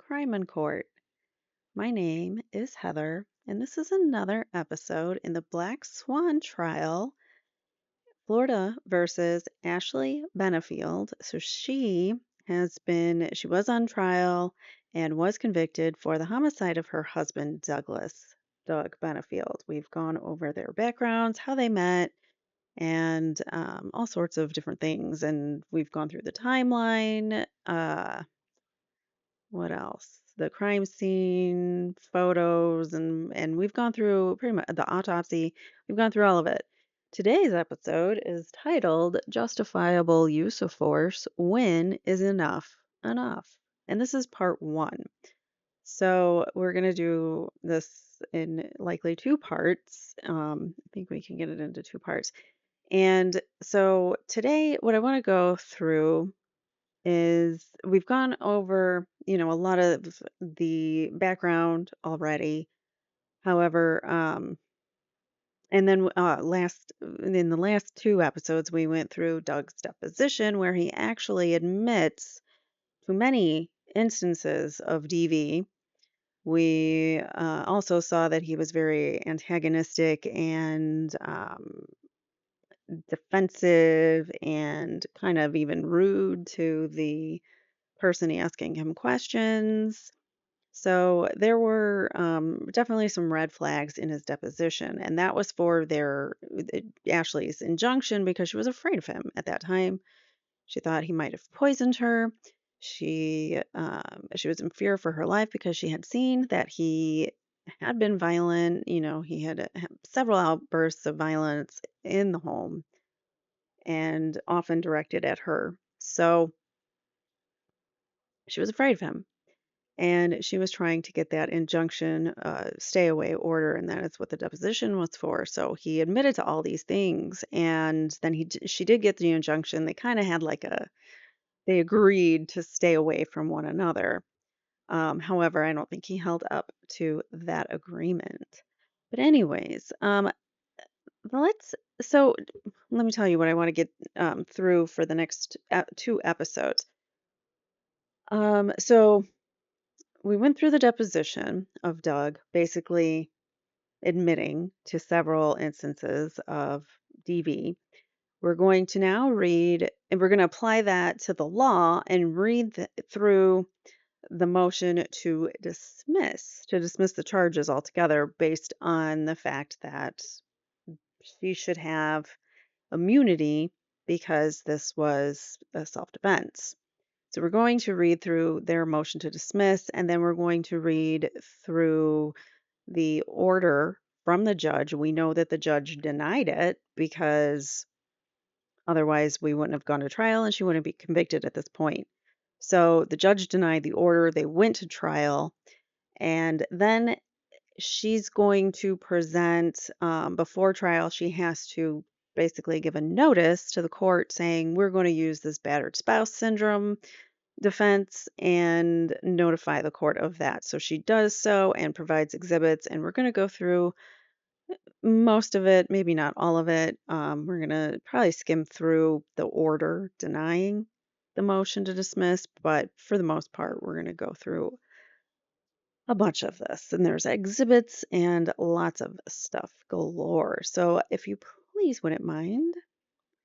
Crime in Court. My name is Heather, and this is another episode in the Black Swan trial, Florida versus Ashley Benefield. She was on trial and was convicted for the homicide of her husband, Doug Benefield. We've gone over their backgrounds, how they met, and all sorts of different things. And we've gone through the timeline. What else? The crime scene, photos, and we've gone through pretty much the autopsy. We've gone through all of it. Today's episode is titled Justifiable Use of Force When Is Enough Enough? And this is part one. So we're going to do this in likely two parts. I think we can get it into two parts. And so today, what I want to go through is we've gone over, a lot of the background already. However, and then in the last two episodes, we went through Doug's deposition where he actually admits to many instances of DV. We also saw that he was very antagonistic and defensive and kind of even rude to the person asking him questions. So there were definitely some red flags in his deposition, and that was for Ashley's injunction because she was afraid of him at that time. She thought he might have poisoned her. She was in fear for her life because she had seen that he had been violent. He had several outbursts of violence in the home and often directed at her. So she was afraid of him. And she was trying to get that injunction, stay away order, and that is what the deposition was for. So he admitted to all these things, and then she did get the injunction. They kind of had they agreed to stay away from one another. However, I don't think he held up to that agreement. But anyways, let's. So let me tell you what I want to get through for the next two episodes. So we went through the deposition of Doug, basically admitting to several instances of DV. We're going to now read, and we're going to apply that to the law and read through the motion to dismiss the charges altogether based on the fact that she should have immunity because this was a self-defense. So we're going to read through their motion to dismiss, and then we're going to read through the order from the judge. We know that the judge denied it because otherwise we wouldn't have gone to trial and she wouldn't be convicted at this point. So the judge denied the order. They went to trial, and then she's going to present before trial. She has to basically give a notice to the court saying, we're going to use this battered spouse syndrome defense and notify the court of that. So she does so and provides exhibits, and we're going to go through most of it, maybe not all of it. We're going to probably skim through the order denying the motion to dismiss, but for the most part, we're going to go through a bunch of this. And there's exhibits and lots of stuff galore. So if you please wouldn't mind,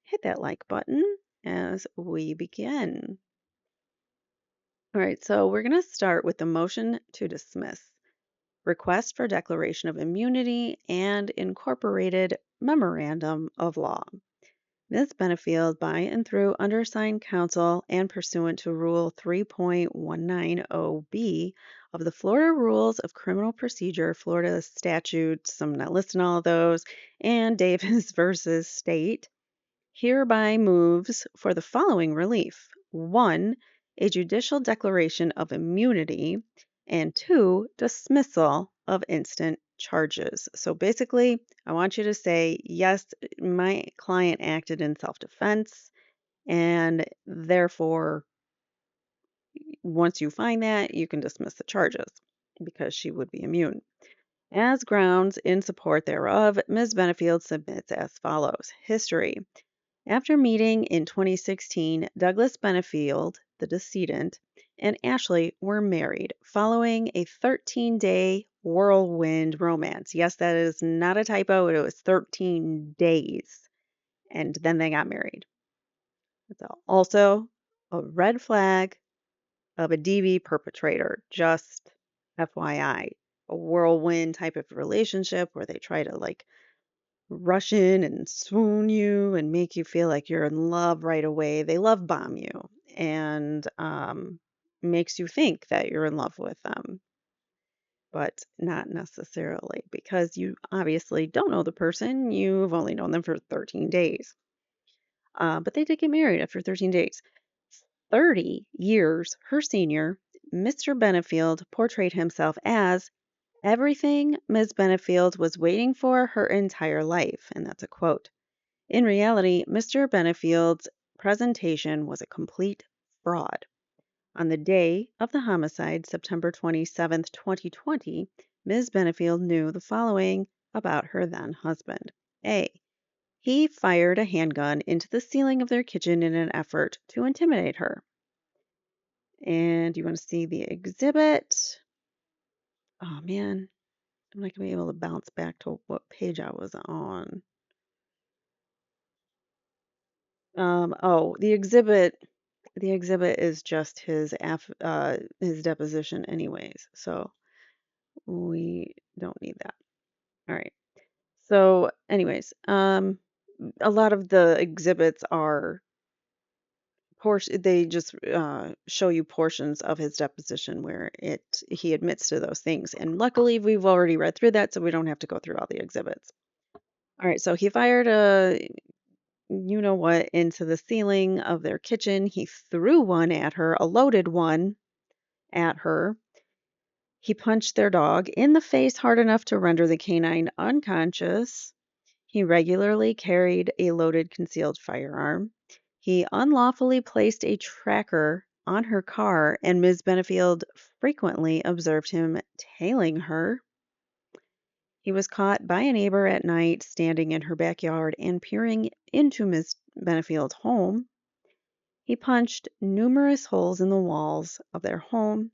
hit that like button as we begin. All right, so we're going to start with the motion to dismiss, request for declaration of immunity, and incorporated memorandum of law. Ms. Benefield, by and through undersigned counsel and pursuant to Rule 3.190B of the Florida Rules of Criminal Procedure, Florida statutes, I'm not listing all of those, and Davis versus State, hereby moves for the following relief. 1, a judicial declaration of immunity, and 2, dismissal of instant charges. So basically, I want you to say, yes, my client acted in self-defense, and therefore, once you find that, you can dismiss the charges because she would be immune. As grounds in support thereof, Ms. Benefield submits as follows. History. After meeting in 2016, Douglas Benefield, the decedent, and Ashley were married following a 13-day whirlwind romance. Yes, that is not a typo. It was 13 days. And then they got married. It's also a red flag of a DV perpetrator, just FYI. A whirlwind type of relationship where they try to like rush in and swoon you and make you feel like you're in love right away. They love bomb you and makes you think that you're in love with them, but not necessarily because you obviously don't know the person. You've only known them for 13 days. But they did get married after 13 days. 30 years her senior, Mr. Benefield portrayed himself as everything Ms. Benefield was waiting for her entire life. And that's a quote. In reality, Mr. Benefield's presentation was a complete fraud. On the day of the homicide, September 27th, 2020, Ms. Benefield knew the following about her then husband. A. He fired a handgun into the ceiling of their kitchen in an effort to intimidate her. And you want to see the exhibit? Oh man, I'm not going to be able to bounce back to what page I was on. The exhibit. The exhibit is just his deposition, anyways. So we don't need that. All right. So, anyways, a lot of the exhibits are they just show you portions of his deposition where he admits to those things. And luckily, we've already read through that, so we don't have to go through all the exhibits. All right, so he fired a you know what into the ceiling of their kitchen. He threw one at her, a loaded one at her. He punched their dog in the face hard enough to render the canine unconscious. He regularly carried a loaded concealed firearm. He unlawfully placed a tracker on her car, and Ms. Benefield frequently observed him tailing her. He was caught by a neighbor at night standing in her backyard and peering into Ms. Benefield's home. He punched numerous holes in the walls of their home,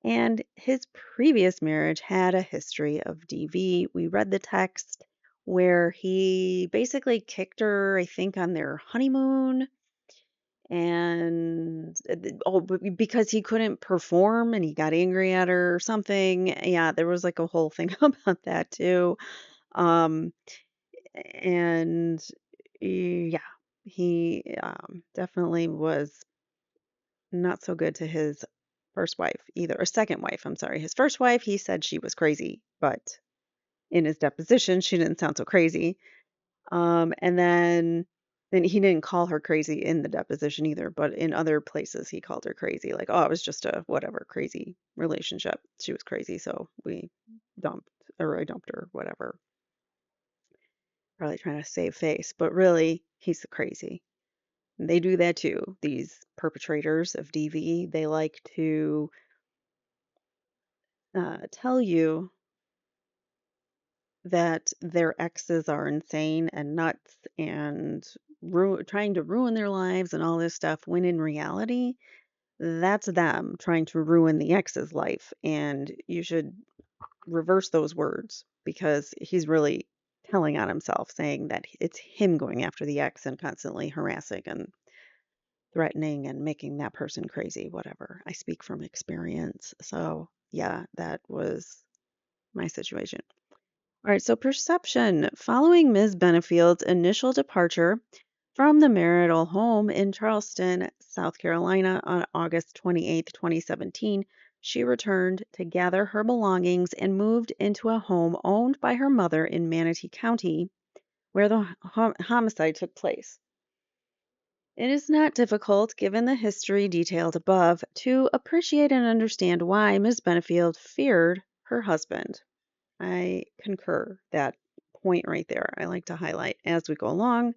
and his previous marriage had a history of DV. We read the text where he basically kicked her, I think, on their honeymoon. And because he couldn't perform and he got angry at her or something. Yeah, there was like a whole thing about that too. Um, and yeah, he definitely was not so good to his first wife either, or second wife, I'm sorry. His first wife, he said she was crazy, but in his deposition, she didn't sound so crazy. And then he didn't call her crazy in the deposition either, but in other places he called her crazy. Like, oh, it was just a whatever crazy relationship. She was crazy, so I dumped her, whatever. Probably trying to save face, but really, he's crazy. And they do that too. These perpetrators of DV, they like to tell you that their exes are insane and nuts and trying to ruin their lives and all this stuff, when in reality, that's them trying to ruin the ex's life. And you should reverse those words because he's really telling on himself, saying that it's him going after the ex and constantly harassing and threatening and making that person crazy, whatever. I speak from experience. So, yeah, that was my situation. All right, so perception. Following Ms. Benefield's initial departure from the marital home in Charleston, South Carolina on August 28, 2017, she returned to gather her belongings and moved into a home owned by her mother in Manatee County, where the homicide took place. It is not difficult, given the history detailed above, to appreciate and understand why Ms. Benefield feared her husband. I concur that point right there. I like to highlight as we go along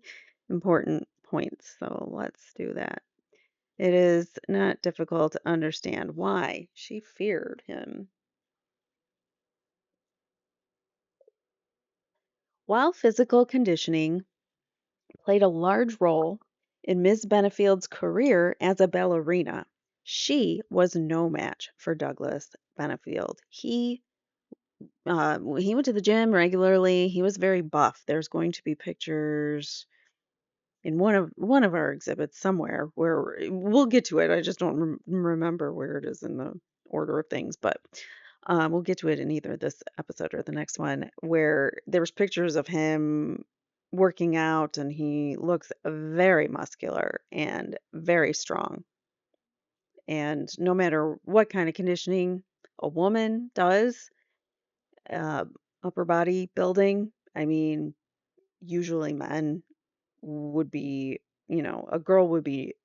important points. So let's do that. It is not difficult to understand why she feared him. While physical conditioning played a large role in Ms. Benefield's career as a ballerina, She was no match for Douglas Benefield. He went to the gym regularly. He was very buff. There's going to be pictures in one of our exhibits somewhere where we'll get to it. I just don't remember where it is in the order of things, but we'll get to it in either this episode or the next one where there was pictures of him working out and he looks very muscular and very strong. And no matter what kind of conditioning a woman does, uh, upper body building, I mean, usually men would be, a girl would be,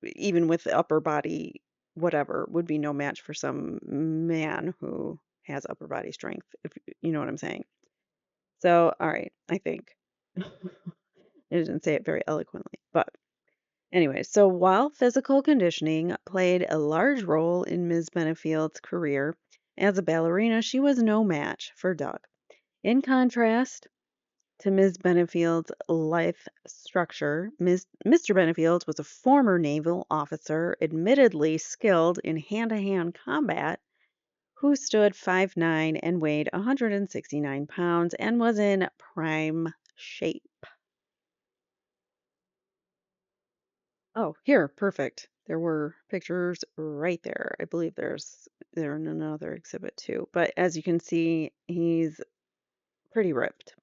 even with the upper body, whatever, would be no match for some man who has upper body strength, if you know what I'm saying. So, all right, I think. I didn't say it very eloquently, but anyway, so while physical conditioning played a large role in Ms. Benefield's career as a ballerina, she was no match for Doug. In contrast to Ms. Benefield's life structure, Mr. Benefield was a former naval officer, admittedly skilled in hand to hand combat, who stood 5'9" and weighed 169 pounds and was in prime shape. Oh, here, perfect. There were pictures right there. I believe they're in another exhibit too. But as you can see, he's pretty ripped.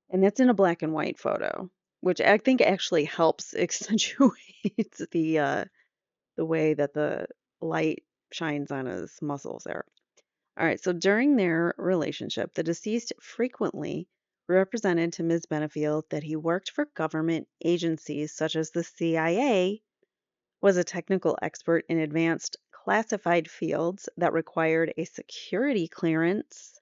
And that's in a black and white photo, which I think actually helps accentuate the way that the light shines on his muscles there. All right, so during their relationship, the deceased frequently represented to Ms. Benefield that he worked for government agencies such as the CIA, was a technical expert in advanced classified fields that required a security clearance,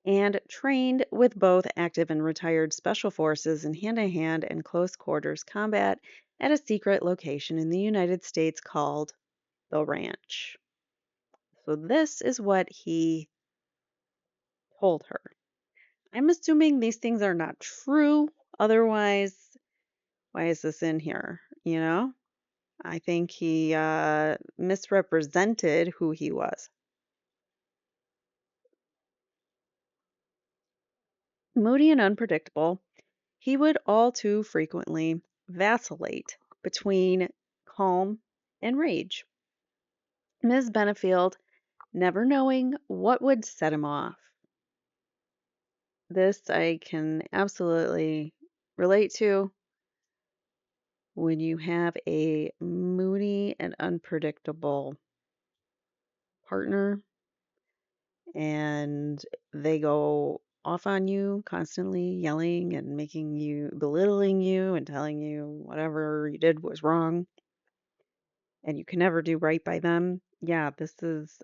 and trained with both active and retired special forces in hand to hand and close quarters combat at a secret location in the United States called the Ranch. So, this is what he told her. I'm assuming these things are not true. Otherwise, why is this in here? I think he misrepresented who he was. Moody and unpredictable, he would all too frequently vacillate between calm and rage. Ms. Benefield never knowing what would set him off. This I can absolutely relate to when you have a moody and unpredictable partner and they go off on you constantly yelling and making you belittling you and telling you whatever you did was wrong and you can never do right by them. Yeah, this is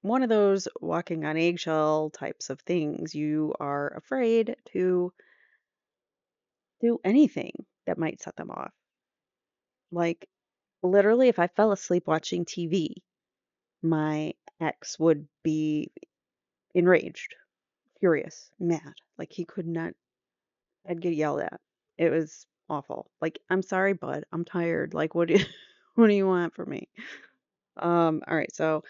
one of those walking on eggshell types of things. You are afraid to do anything that might set them off. Like, literally, if I fell asleep watching TV, my ex would be enraged, furious, mad. Like, he could not, I'd get yelled at. It was awful. Like, I'm sorry, bud. I'm tired. Like, what do you, what do you want from me? All right, so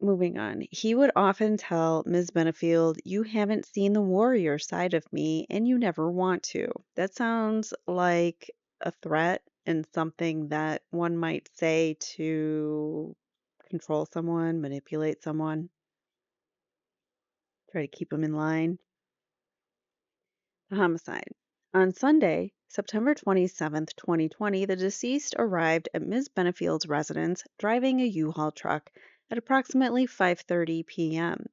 moving on. He would often tell Ms. Benefield, "You haven't seen the warrior side of me, and you never want to." That sounds like a threat and something that one might say to control someone, manipulate someone, try to keep them in line. The homicide. On Sunday, September 27th, 2020, the deceased arrived at Ms. Benefield's residence driving a U-Haul truck at approximately 5:30 p.m.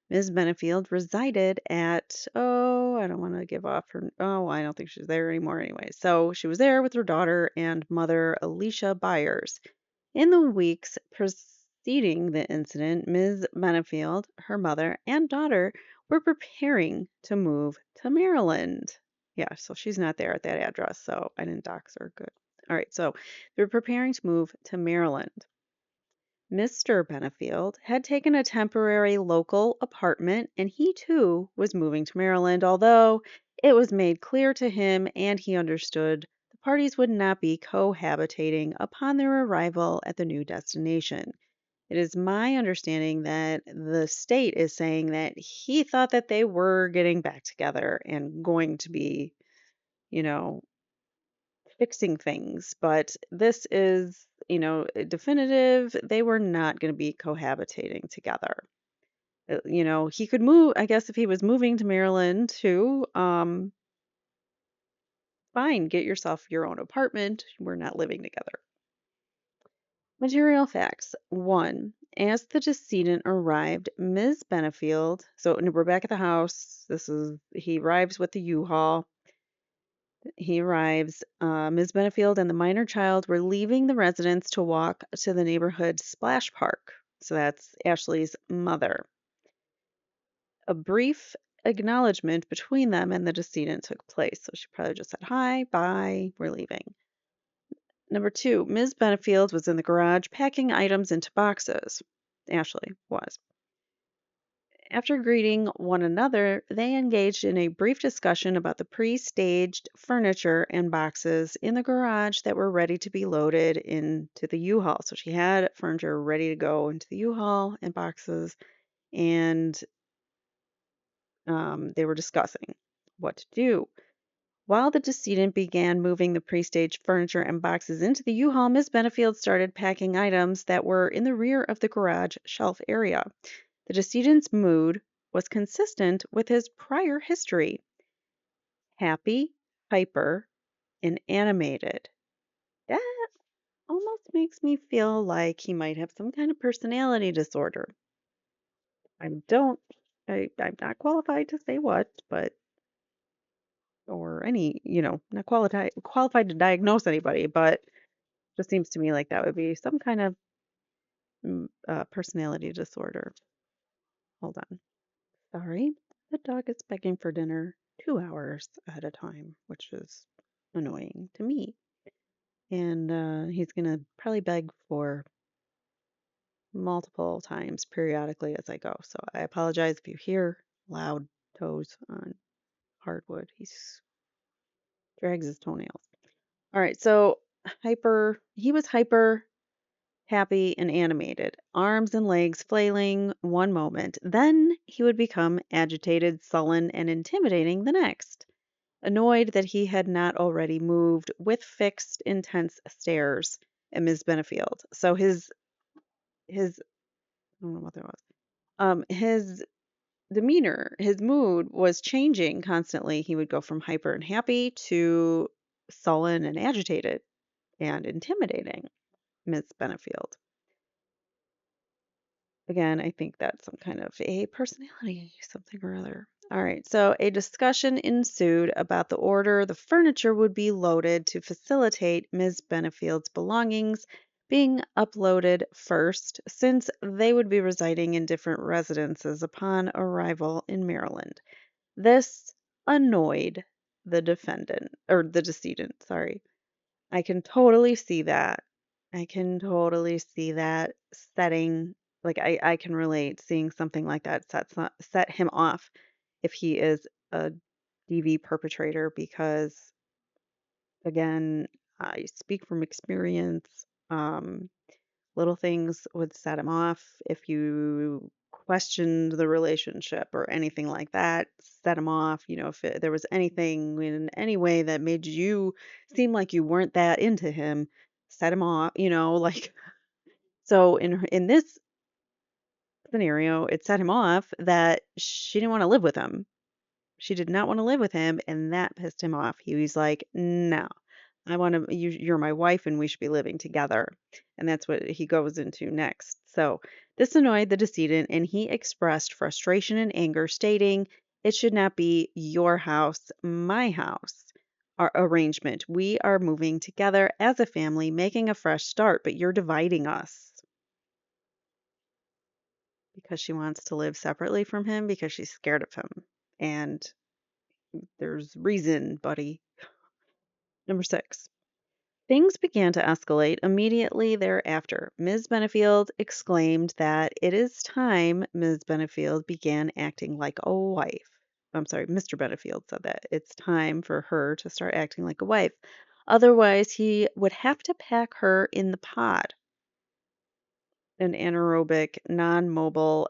Ms. Benefield resided at, oh, I don't want to give off her, oh, I don't think she's there anymore anyway. So she was there with her daughter and mother, Alicia Byers. In the weeks preceding the incident, Ms. Benefield, her mother, and daughter were preparing to move to Maryland. Yeah, so she's not there at that address, so I didn't dox her. Good. All right, so they're preparing to move to Maryland. Mr. Benefield had taken a temporary local apartment and he too was moving to Maryland, although it was made clear to him and he understood the parties would not be cohabitating upon their arrival at the new destination. It is my understanding that the state is saying that he thought that they were getting back together and going to be, you know, fixing things, but this is, definitive. They were not going to be cohabitating together. He could move, I guess, if he was moving to Maryland too. Fine, get yourself your own apartment. We're not living together. Material facts. One, as the decedent arrived, Ms. Benefield, so we're back at the house. He arrives with the U-Haul. He arrives. Ms. Benefield and the minor child were leaving the residence to walk to the neighborhood splash park. So that's Ashley's mother. A brief acknowledgement between them and the decedent took place. So she probably just said, "Hi, bye, we're leaving." Number two, Ms. Benefield was in the garage packing items into boxes. Ashley was. After greeting one another, they engaged in a brief discussion about the pre-staged furniture and boxes in the garage that were ready to be loaded into the U-Haul. So she had furniture ready to go into the U-Haul and boxes, and they were discussing what to do. While the decedent began moving the pre-staged furniture and boxes into the U-Haul, Ms. Benefield started packing items that were in the rear of the garage shelf area. The decedent's mood was consistent with his prior history: happy, hyper, and animated. That almost makes me feel like he might have some kind of personality disorder. I don't, I'm not qualified to say what, but, or any, not qualified to diagnose anybody, but just seems to me like that would be some kind of personality disorder. Hold on. Sorry. The dog is begging for dinner 2 hours at a time, which is annoying to me. And he's going to probably beg for multiple times periodically as I go. So I apologize if you hear loud toes on hardwood. He drags his toenails. All right. So he was hyper, happy, and animated, arms and legs flailing one moment. Then he would become agitated, sullen, and intimidating the next. Annoyed that he had not already moved with fixed, intense stares at Ms. Benefield. So his I don't know what that was. His demeanor, his mood was changing constantly. He would go from hyper and happy to sullen and agitated and intimidating Ms. Benefield. Again, I think that's some kind of a personality, something or other. All right, so a discussion ensued about the order the furniture would be loaded to facilitate Ms. Benefield's belongings being uploaded first, since they would be residing in different residences upon arrival in Maryland. This annoyed the defendant, or the decedent, sorry. I can totally see that. I can totally see that setting, like I can relate seeing something like that set him off if he is a DV perpetrator because again, I speak from experience. Little things would set him off if you questioned the relationship or anything like that, set him off. If there was anything in any way that made you seem like you weren't that into him, set him off, like so in this scenario, it set him off that she didn't want to live with him. She did not want to live with him, and that pissed him off. He was like, "No, I want to. You're my wife, and we should be living together." And that's what he goes into next. So this annoyed the decedent, and he expressed frustration and anger, stating, "It should not be your house, my house. Our arrangement. We are moving together as a family, making a fresh start, but you're dividing us." Because she wants to live separately from him because she's scared of him. And there's reason, buddy. Number six. Things began to escalate immediately thereafter. Ms. Benefield exclaimed that it is time Ms. Benefield began acting like a wife. I'm sorry, Mr. Benefield said that it's time for her to start acting like a wife. Otherwise, he would have to pack her in the pod, an anaerobic, non mobile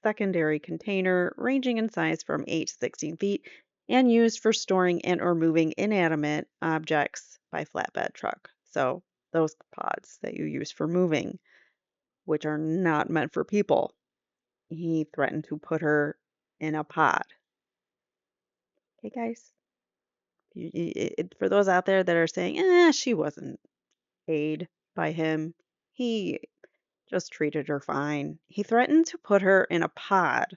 secondary container ranging in size from 8 to 16 feet and used for storing and/or moving inanimate objects by flatbed truck. So, those pods that you use for moving, which are not meant for people. He threatened to put her in a pod. Okay, guys? For those out there that are saying, she wasn't paid by him, he just treated her fine. He threatened to put her in a pod.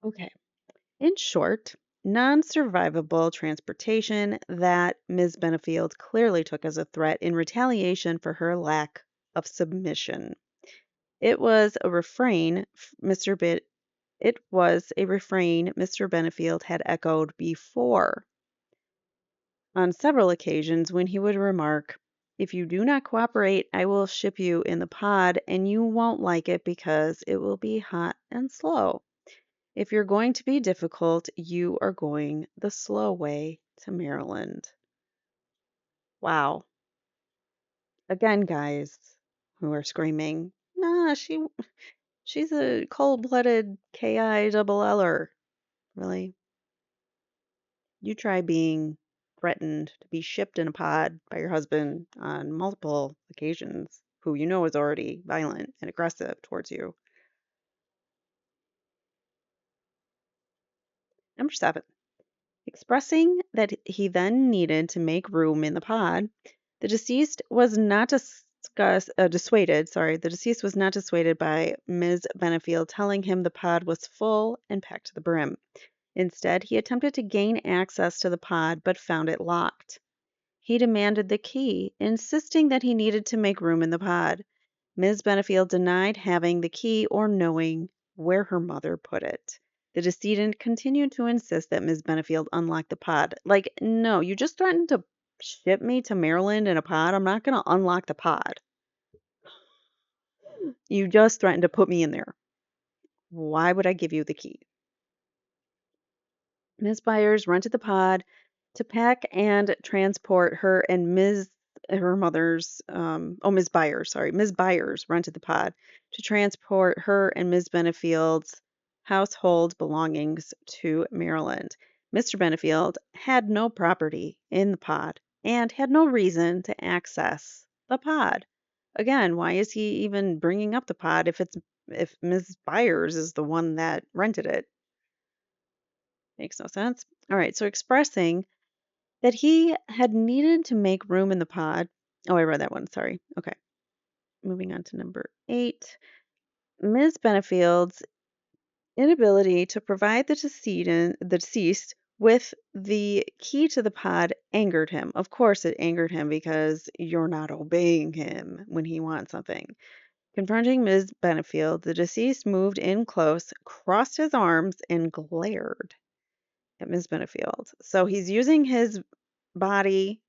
Okay. In short, non survivable transportation that Ms. Benefield clearly took as a threat in retaliation for her lack of submission. It was a refrain it was a refrain Mr. Benefield had echoed before on several occasions when he would remark, "If you do not cooperate, I will ship you in the pod and you won't like it because it will be hot and slow. If you're going to be difficult, you are going the slow way to Maryland." Wow. Again, guys who are screaming, "Nah, she's a cold-blooded KI doubleLler." Really? You try being threatened to be shipped in a pod by your husband on multiple occasions, who you know is already violent and aggressive towards you. Number 7, expressing that he then needed to make room in the pod, the deceased was not dissuaded, the deceased was not dissuaded by Ms. Benefield telling him the pod was full and packed to the brim. Instead, he attempted to gain access to the pod but found it locked. He demanded the key, insisting that he needed to make room in the pod. Ms. Benefield denied having the key or knowing where her mother put it. The decedent continued to insist that Ms. Benefield unlock the pod. Like, no, you just threatened to ship me to Maryland in a pod. I'm not going to unlock the pod. You just threatened to put me in there. Why would I give you the key? Ms. Byers rented the pod to pack and transport her and her mother's Ms. Byers, sorry. Ms. Byers rented the pod to transport her and Ms. Benefield's household belongings to Maryland. Mr. Benefield had no property in the pod and had no reason to access the pod. Again, why is he even bringing up the pod if Ms. Byers is the one that rented it? Makes no sense. All right, so expressing that he had needed to make room in the pod. Oh, I read that one. Sorry. Okay. Moving on to number 8. Ms. Benefield's inability to provide the deceased with the key to the pod angered him. Of course, it angered him because you're not obeying him when he wants something. Confronting Ms. Benefield, the deceased moved in close, crossed his arms, and glared at Ms. Benefield. So he's using body,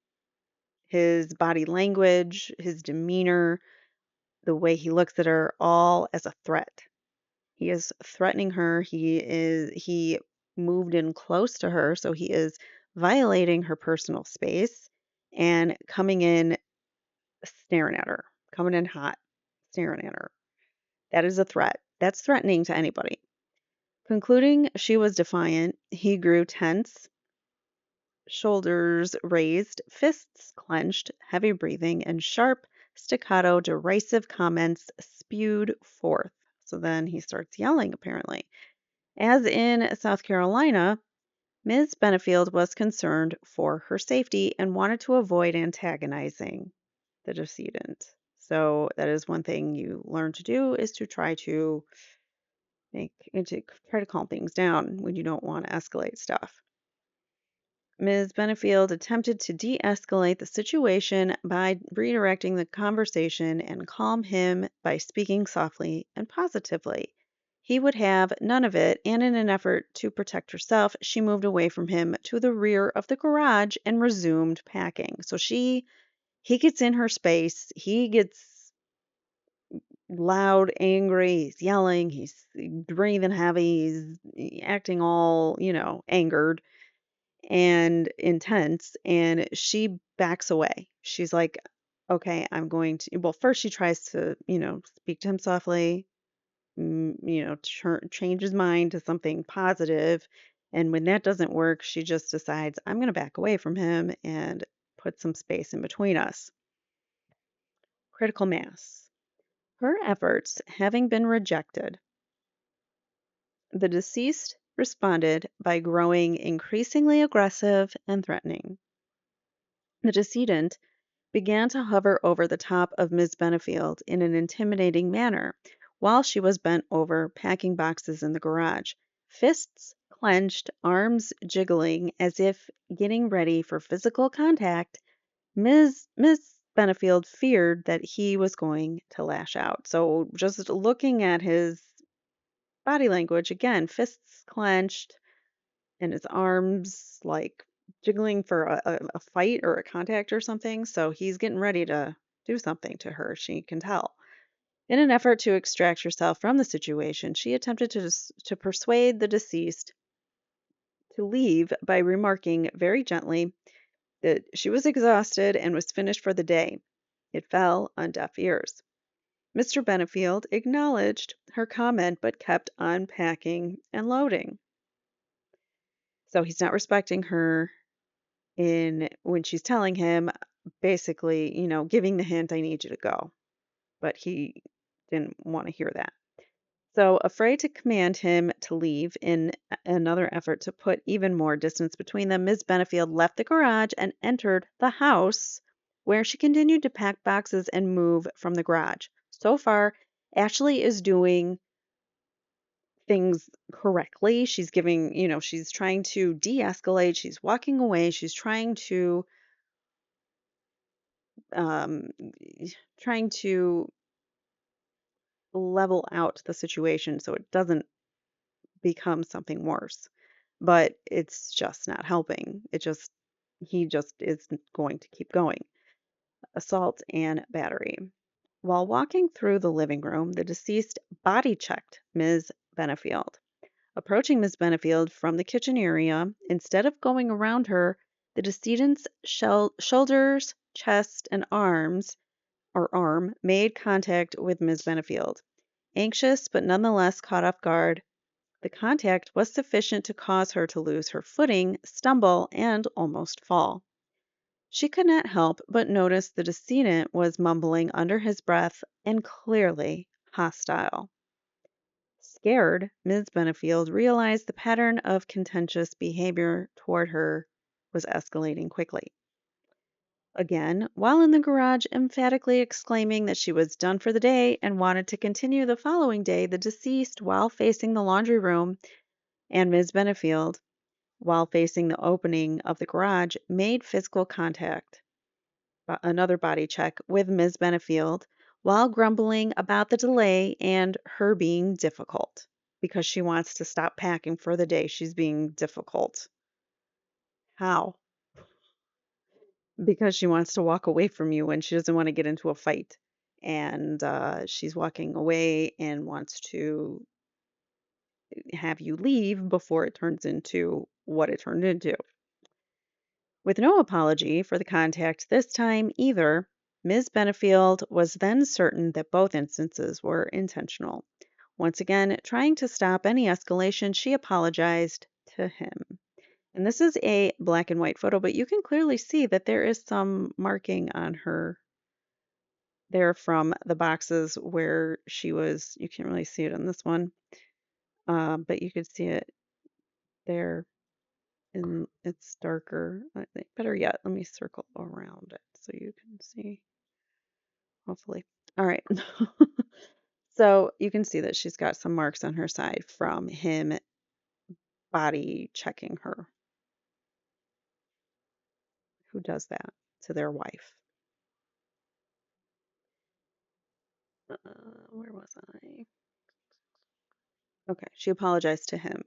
his body language, his demeanor, the way he looks at her, all as a threat. He is threatening her. He moved in close to her, so he is violating her personal space and coming in staring at her, coming in hot, staring at her. That is a threat. That's threatening to anybody. Concluding she was defiant, he grew tense, shoulders raised, fists clenched, heavy breathing, and sharp, staccato, derisive comments spewed forth. So then he starts yelling, apparently. As in South Carolina, Ms. Benefield was concerned for her safety and wanted to avoid antagonizing the decedent. So that is one thing you learn to do, is to try to calm things down when you don't want to escalate stuff. Ms. Benefield attempted to de escalate the situation by redirecting the conversation and calm him by speaking softly and positively. He would have none of it, and in an effort to protect herself, she moved away from him to the rear of the garage and resumed packing. So he gets in her space, he gets loud, angry, he's yelling, he's breathing heavy, he's acting all, angered, and intense, and she backs away. She's like, okay, I'm going to, well, first she tries to, speak to him softly, change his mind to something positive. And when that doesn't work, she just decides, I'm going to back away from him and put some space in between us. Critical mass. Her efforts having been rejected, the deceased responded by growing increasingly aggressive and threatening. The decedent began to hover over the top of Miss Benefield in an intimidating manner while she was bent over packing boxes in the garage, fists clenched, arms jiggling as if getting ready for physical contact. Miss Benefield feared that he was going to lash out. So just looking at his body language, again, fists clenched and his arms like jiggling for a fight or a contact or something. So he's getting ready to do something to her. She can tell. In an effort to extract herself from the situation, she attempted to persuade the deceased to leave by remarking very gently that she was exhausted and was finished for the day. It fell on deaf ears. Mr. Benefield acknowledged her comment but kept unpacking and loading. So he's not respecting her in when she's telling him, basically, giving the hint, I need you to go. But he didn't want to hear that. So, afraid to command him to leave in another effort to put even more distance between them, Ms. Benefield left the garage and entered the house, where she continued to pack boxes and move from the garage. So far, Ashley is doing things correctly. She's giving, she's trying to de escalate, she's walking away, she's um, trying to level out the situation so it doesn't become something worse. But it's just not helping. He just is going to keep going. Assault and battery. While walking through the living room, the deceased body checked Ms. Benefield. Approaching Miss Benefield from the kitchen area, instead of going around her, the decedent's shoulders, chest, and arm made contact with Miss Benefield. Anxious but nonetheless caught off guard, the contact was sufficient to cause her to lose her footing, stumble, and almost fall. She could not help but notice the decedent was mumbling under his breath and clearly hostile. Scared, Ms. Benefield realized the pattern of contentious behavior toward her was escalating quickly. Again, while in the garage, emphatically exclaiming that she was done for the day and wanted to continue the following day, the deceased, while facing the laundry room, and Ms. Benefield, while facing the opening of the garage, made physical contact, another body check, with Ms. Benefield, while grumbling about the delay and her being difficult because she wants to stop packing for the day. She's being difficult. How? Because she wants to walk away from you and she doesn't want to get into a fight. And she's walking away and wants to have you leave before it turns into what it turned into. With no apology for the contact this time either, Ms. Benefield was then certain that both instances were intentional. Once again, trying to stop any escalation, she apologized to him. And this is a black and white photo, but you can clearly see that there is some marking on her there from the boxes where she was. You can't really see it on this one, but you could see it there. And it's darker. I think better yet, let me circle around it so you can see, hopefully. All right. So you can see that she's got some marks on her side from him body checking her. Who does that to their wife? Where was I? Okay, she apologized to him.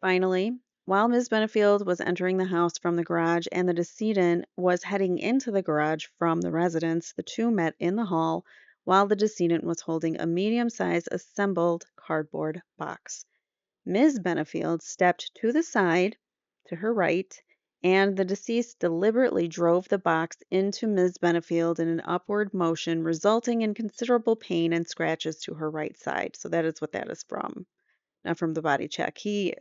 Finally, while Ms. Benefield was entering the house from the garage and the decedent was heading into the garage from the residence, the two met in the hall while the decedent was holding a medium-sized assembled cardboard box. Ms. Benefield stepped to the side to her right, and the deceased deliberately drove the box into Ms. Benefield in an upward motion, resulting in considerable pain and scratches to her right side. So that is what that is from, not from the body check. He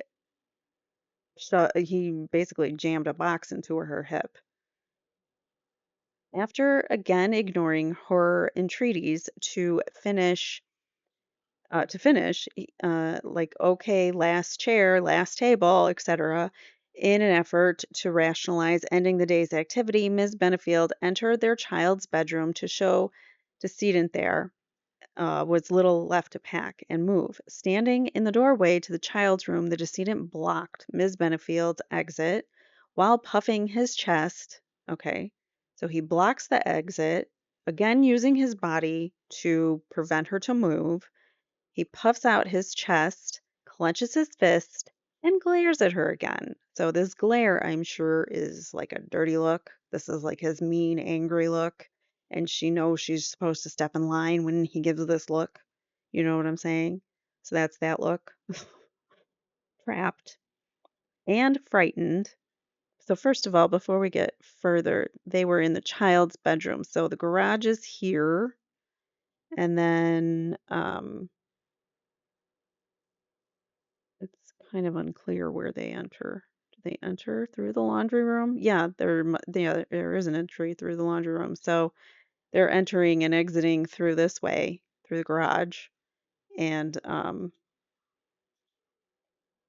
basically jammed a box into her hip. After again ignoring her entreaties like, okay, last chair, last table, etc. In an effort to rationalize ending the day's activity, Ms. Benefield entered their child's bedroom to show decedent there was little left to pack and move. Standing in the doorway to the child's room, the decedent blocked Ms. Benefield's exit while puffing his chest. Okay, so he blocks the exit, again using his body to prevent her to move. He puffs out his chest, clenches his fist, and glares at her again. So this glare, I'm sure, is like a dirty look. This is like his mean, angry look. And she knows she's supposed to step in line when he gives this look. You know what I'm saying? So that's that look. Trapped and frightened. So first of all, before we get further, they were in the child's bedroom. So the garage is here. And then it's kind of unclear where they enter. Do they enter through the laundry room? Yeah, there is an entry through the laundry room. So they're entering and exiting through this way, through the garage. And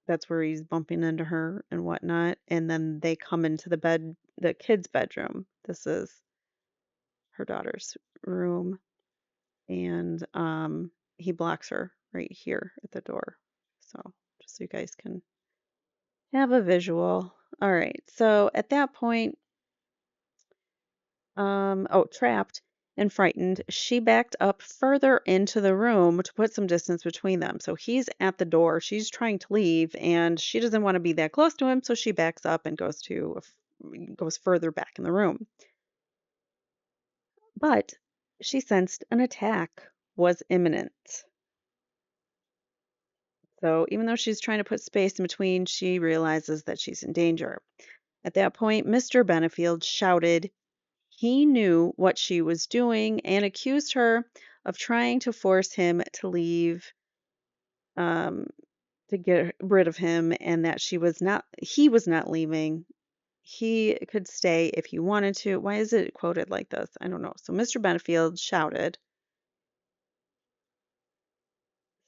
that's where he's bumping into her and whatnot. And then they come into the kid's bedroom. This is her daughter's room. And he blocks her right here at the door. So just so you guys can have a visual. All right. So at that point, trapped and frightened, she backed up further into the room to put some distance between them. So he's at the door. She's trying to leave, and she doesn't want to be that close to him, so she backs up and goes further back in the room. But she sensed an attack was imminent. So even though she's trying to put space in between, she realizes that she's in danger. At that point, Mr. Benefield shouted he knew what she was doing and accused her of trying to force him to leave, um, to get rid of him, and that he was not leaving. He could stay if he wanted to. Why is it quoted like this? I don't know. So Mr. Benefield shouted,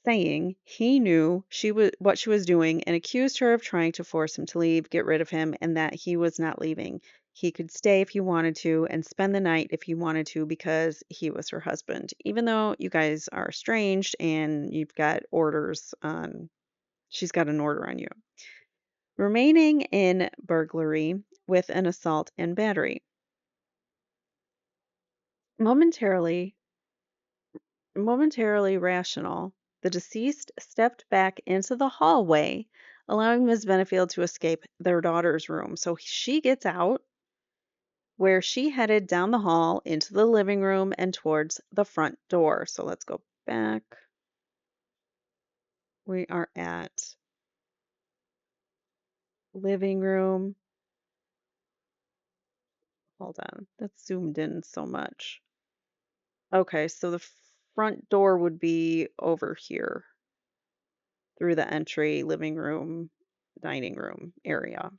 saying he knew what she was doing and accused her of trying to force him to leave, get rid of him, and that he was not leaving. He could stay if he wanted to and spend the night if he wanted to because he was her husband. Even though you guys are estranged and she's got an order on you. Remaining in burglary with an assault and battery. Momentarily Momentarily rational, the deceased stepped back into the hallway, allowing Ms. Benefield to escape their daughter's room. So she gets out, where she headed down the hall into the living room and towards the front door. So let's go back. We are at living room. Hold on, that's zoomed in so much. Okay, so the front door would be over here through the entry, living room, dining room area.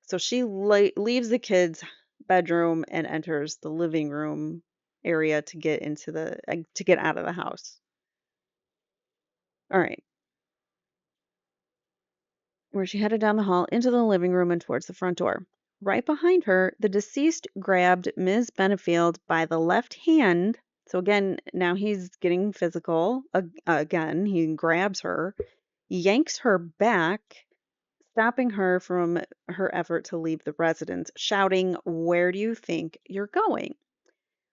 So she leaves the kids' bedroom and enters the living room area to get to get out of the house. All right. Where she headed down the hall into the living room and towards the front door. Right behind her, the deceased grabbed Ms. Benefield by the left hand. So again, now he's getting physical. Again, he grabs her, yanks her back, stopping her from her effort to leave the residence, shouting, "Where do you think you're going?"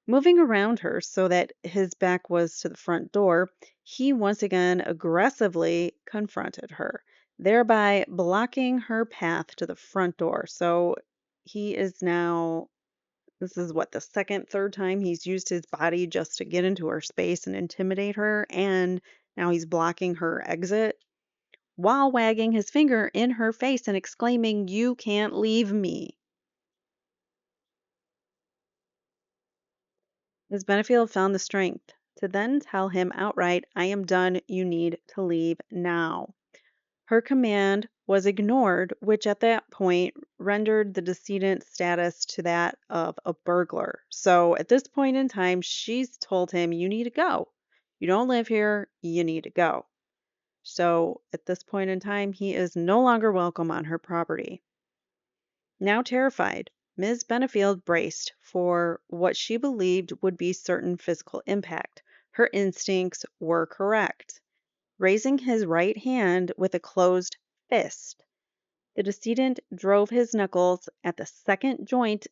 Moving around her so that his back was to the front door, he once again aggressively confronted her, thereby blocking her path to the front door. So he is now, this is what, the second, third time he's used his body just to get into her space and intimidate her, and now he's blocking her exit. while wagging his finger in her face and exclaiming, "You can't leave me." Ms. Benefield found the strength to then tell him outright, "I am done. You need to leave now." Her command was ignored, which at that point rendered the decedent's status to that of a burglar. So at this point in time, she's told him, "You need to go. You don't live here. You need to go." So at this point in time, he is no longer welcome on her property. Now terrified, Ms. Benefield braced for what she believed would be certain physical impact. Her instincts were correct. Raising his right hand with a closed fist, the decedent drove his knuckles at the second joint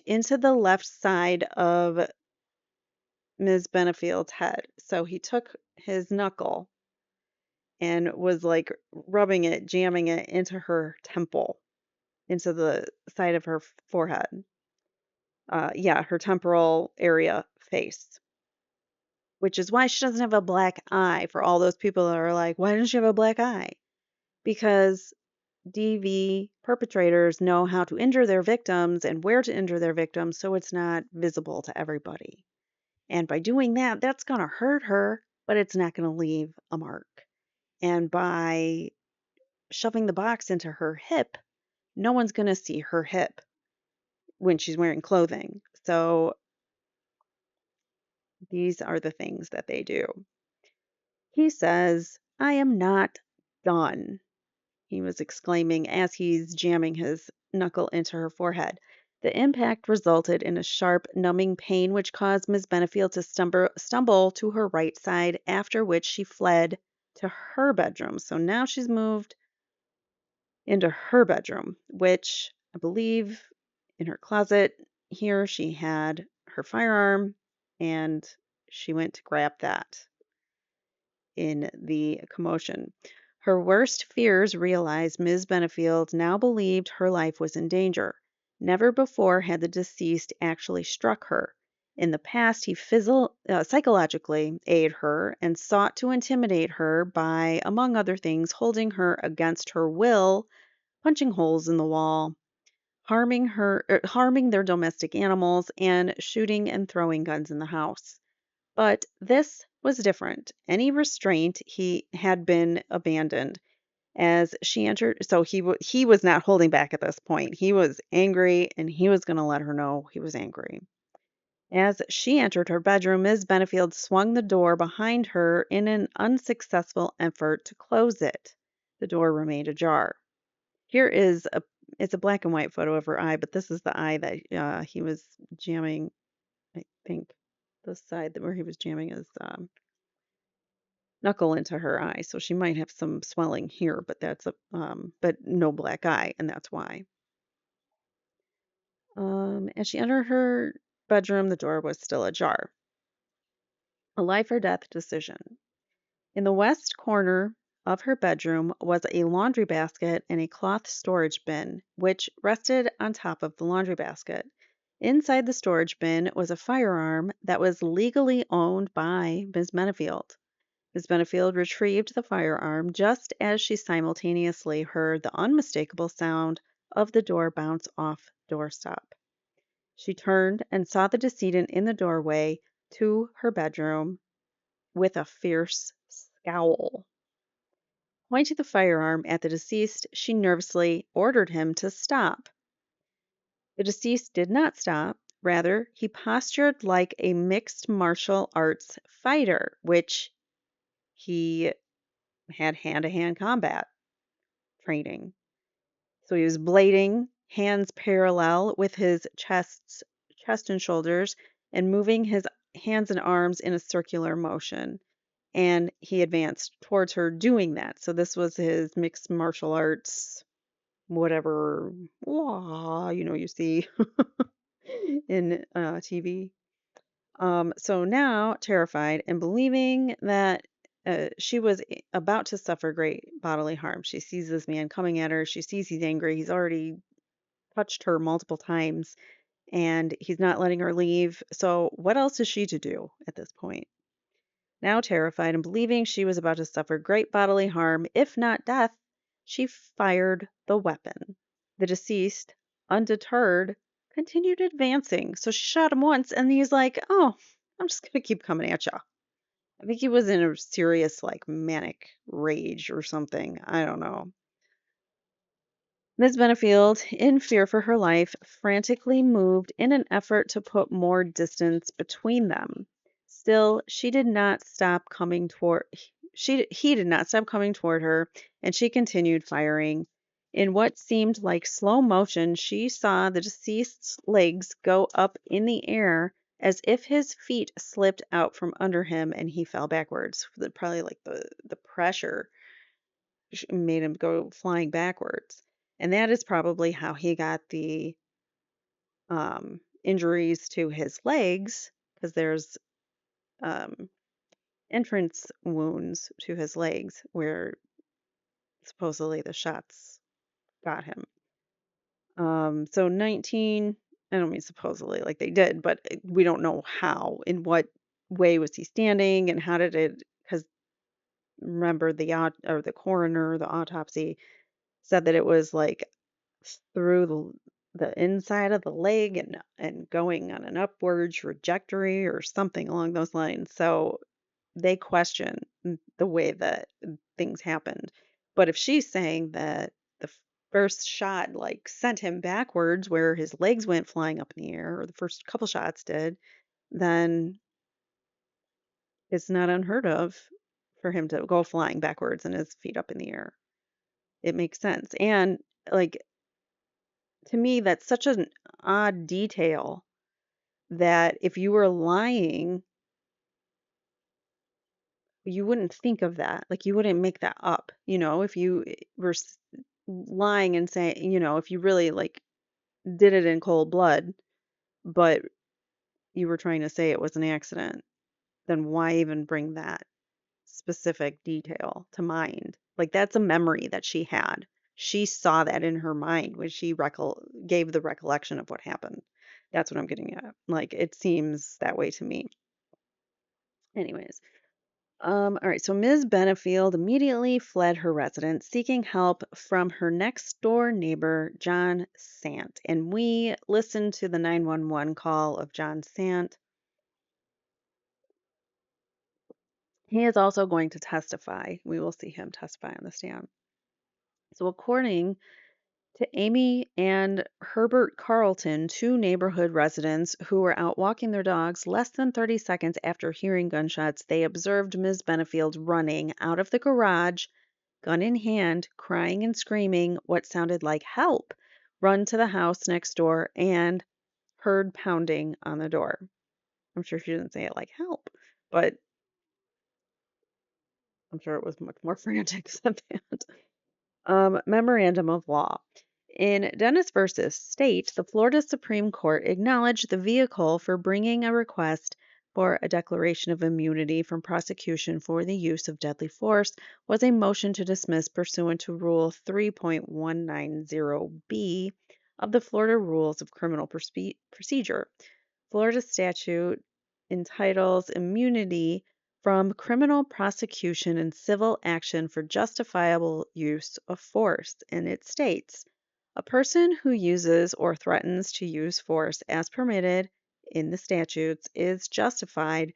into the left side of Ms. Benefield's head. So he took his knuckle and was like rubbing it, jamming it into her temple, into the side of her forehead. Yeah, her temporal area face, which is why she doesn't have a black eye for all those people that are like, why doesn't she have a black eye? Because DV perpetrators know how to injure their victims and where to injure their victims so it's not visible to everybody. And by doing that, that's going to hurt her, but it's not going to leave a mark. And by shoving the box into her hip, no one's going to see her hip when she's wearing clothing. So these are the things that they do. He says, "I am not done," he was exclaiming as he's jamming his knuckle into her forehead. The impact resulted in a sharp, numbing pain which caused Miss Benefield to stumble to her right side, after which she fled to her bedroom. So now she's moved into her bedroom, which I believe in her closet here she had her firearm and she went to grab that in the commotion. Her worst fears realized, Ms. Benefield now believed her life was in danger. Never before had the deceased actually struck her. In the past, he psychologically aided her and sought to intimidate her by, among other things, holding her against her will, punching holes in the wall, harming their domestic animals, and shooting and throwing guns in the house. But this was different. Any restraint he had been abandoned as she entered. So he was not holding back at this point. He was angry and he was going to let her know he was angry. As she entered her bedroom, Ms. Benefield swung the door behind her in an unsuccessful effort to close it. The door remained ajar. Here is a it's a black and white photo of her eye, but this is the eye that he was jamming. I think the side that where he was jamming his knuckle into her eye. So she might have some swelling here, but but no black eye, and that's why. As she entered her bedroom, the door was still ajar. A life or death decision. In the west corner of her bedroom was a laundry basket and a cloth storage bin, which rested on top of the laundry basket. Inside the storage bin was a firearm that was legally owned by Ms. Benefield. Ms. Benefield retrieved the firearm just as she simultaneously heard the unmistakable sound of the door bounce off doorstop. She turned and saw the decedent in the doorway to her bedroom with a fierce scowl. Pointing the firearm at the deceased, she nervously ordered him to stop. The deceased did not stop. Rather, he postured like a mixed martial arts fighter, which he had hand-to-hand combat training. So he was blading, hands parallel with his chest and shoulders, and moving his hands and arms in a circular motion. And he advanced towards her doing that. So this was his mixed martial arts, whatever, wah, you see in TV. So now, terrified and believing that she was about to suffer great bodily harm, she sees this man coming at her. She sees he's angry. He's already touched her multiple times and he's not letting her leave. So, what else is she to do at this point? Now terrified and believing she was about to suffer great bodily harm, if not death, she fired the weapon. The deceased, undeterred, continued advancing. So she shot him once, and he's like, "Oh, I'm just gonna keep coming at you." I think he was in a serious, like, manic rage or something. I don't know. Miss Benefield, in fear for her life, frantically moved in an effort to put more distance between them. Still, she did not stop coming toward he did not stop coming toward her, and she continued firing. In what seemed like slow motion, she saw the deceased's legs go up in the air as if his feet slipped out from under him and he fell backwards. Probably like the pressure made him go flying backwards. And that is probably how he got the injuries to his legs, because there's um, entrance wounds to his legs where supposedly the shots got him. So 19, I don't mean supposedly like they did, but we don't know how, in what way was he standing and how did it, because remember or the coroner, the autopsy said that it was like through the inside of the leg and going on an upward trajectory or something along those lines. So they question the way that things happened. But if she's saying that the first shot like sent him backwards where his legs went flying up in the air, or the first couple shots did, then it's not unheard of for him to go flying backwards and his feet up in the air. It makes sense. And like, to me, that's such an odd detail that if you were lying, you wouldn't think of that. Like, you wouldn't make that up, if you were lying and saying, if you really like did it in cold blood, but you were trying to say it was an accident, then why even bring that specific detail to mind? Like, that's a memory that she had. She saw that in her mind when she gave the recollection of what happened. That's what I'm getting at. Like, it seems that way to me. Anyways, all right. So Ms. Benefield immediately fled her residence, seeking help from her next door neighbor, John Sant. And we listened to the 911 call of John Sant. He is also going to testify. We will see him testify on the stand. So, according to Amy and Herbert Carlton, two neighborhood residents who were out walking their dogs less than 30 seconds after hearing gunshots, they observed Ms. Benefield running out of the garage, gun in hand, crying and screaming what sounded like help, run to the house next door, and heard pounding on the door. I'm sure she didn't say it like help, but I'm sure it was much more frantic than that. Memorandum of Law. In Dennis versus State, the Florida Supreme Court acknowledged the vehicle for bringing a request for a declaration of immunity from prosecution for the use of deadly force was a motion to dismiss pursuant to Rule 3.190B of the Florida Rules of Criminal Procedure. Florida statute entitles immunity from criminal prosecution and civil action for justifiable use of force, and it states a person who uses or threatens to use force as permitted in the statutes is justified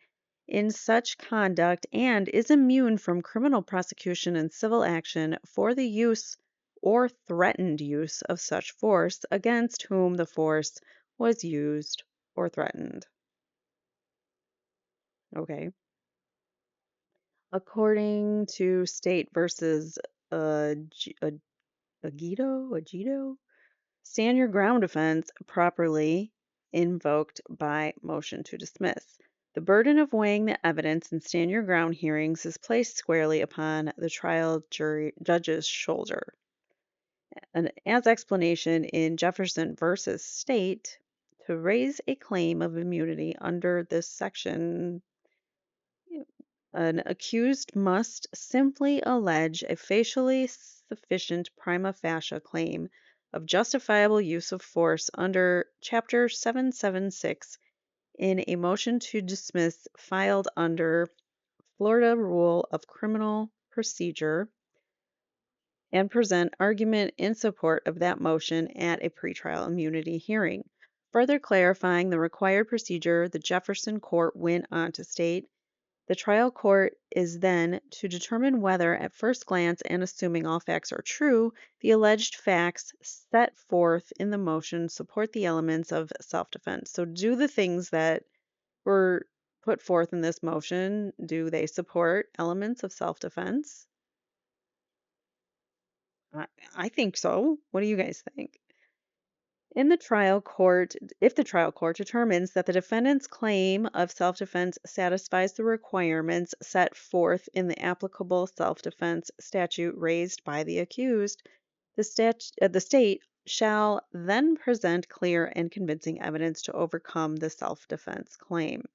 in such conduct and is immune from criminal prosecution and civil action for the use or threatened use of such force against whom the force was used or threatened. Okay. According to State versus Agito, stand your ground defense properly invoked by motion to dismiss. The burden of weighing the evidence in stand your ground hearings is placed squarely upon the trial judge's shoulder. And as explanation in Jefferson versus State, to raise a claim of immunity under this section, an accused must simply allege a facially sufficient prima facie claim of justifiable use of force under Chapter 776 in a motion to dismiss filed under Florida Rule of Criminal Procedure and present argument in support of that motion at a pretrial immunity hearing. Further clarifying the required procedure, the Jefferson Court went on to state the trial court is then to determine whether, at first glance and assuming all facts are true, the alleged facts set forth in the motion support the elements of self defense. So, do the things that were put forth in this motion, do they support elements of self defense? I, I think so. What do you guys think? In the trial court, if the trial court determines that the defendant's claim of self defense satisfies the requirements set forth in the applicable self defense statute raised by the accused, the state shall then present clear and convincing evidence to overcome the self defense claim.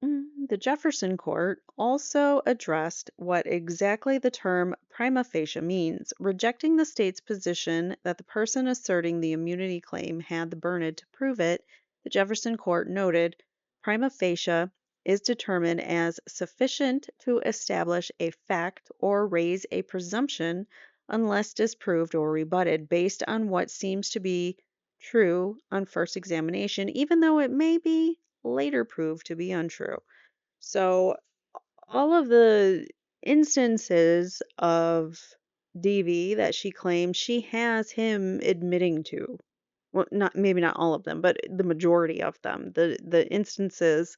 The Jefferson Court also addressed what exactly the term prima facie means, rejecting the state's position that the person asserting the immunity claim had the burden to prove it. The Jefferson Court noted prima facie is determined as sufficient to establish a fact or raise a presumption unless disproved or rebutted based on what seems to be true on first examination, even though it may be later proved to be untrue. So, all of the instances of DV that she claims she has him admitting to, well, not maybe not all of them, but the majority of them. The instances,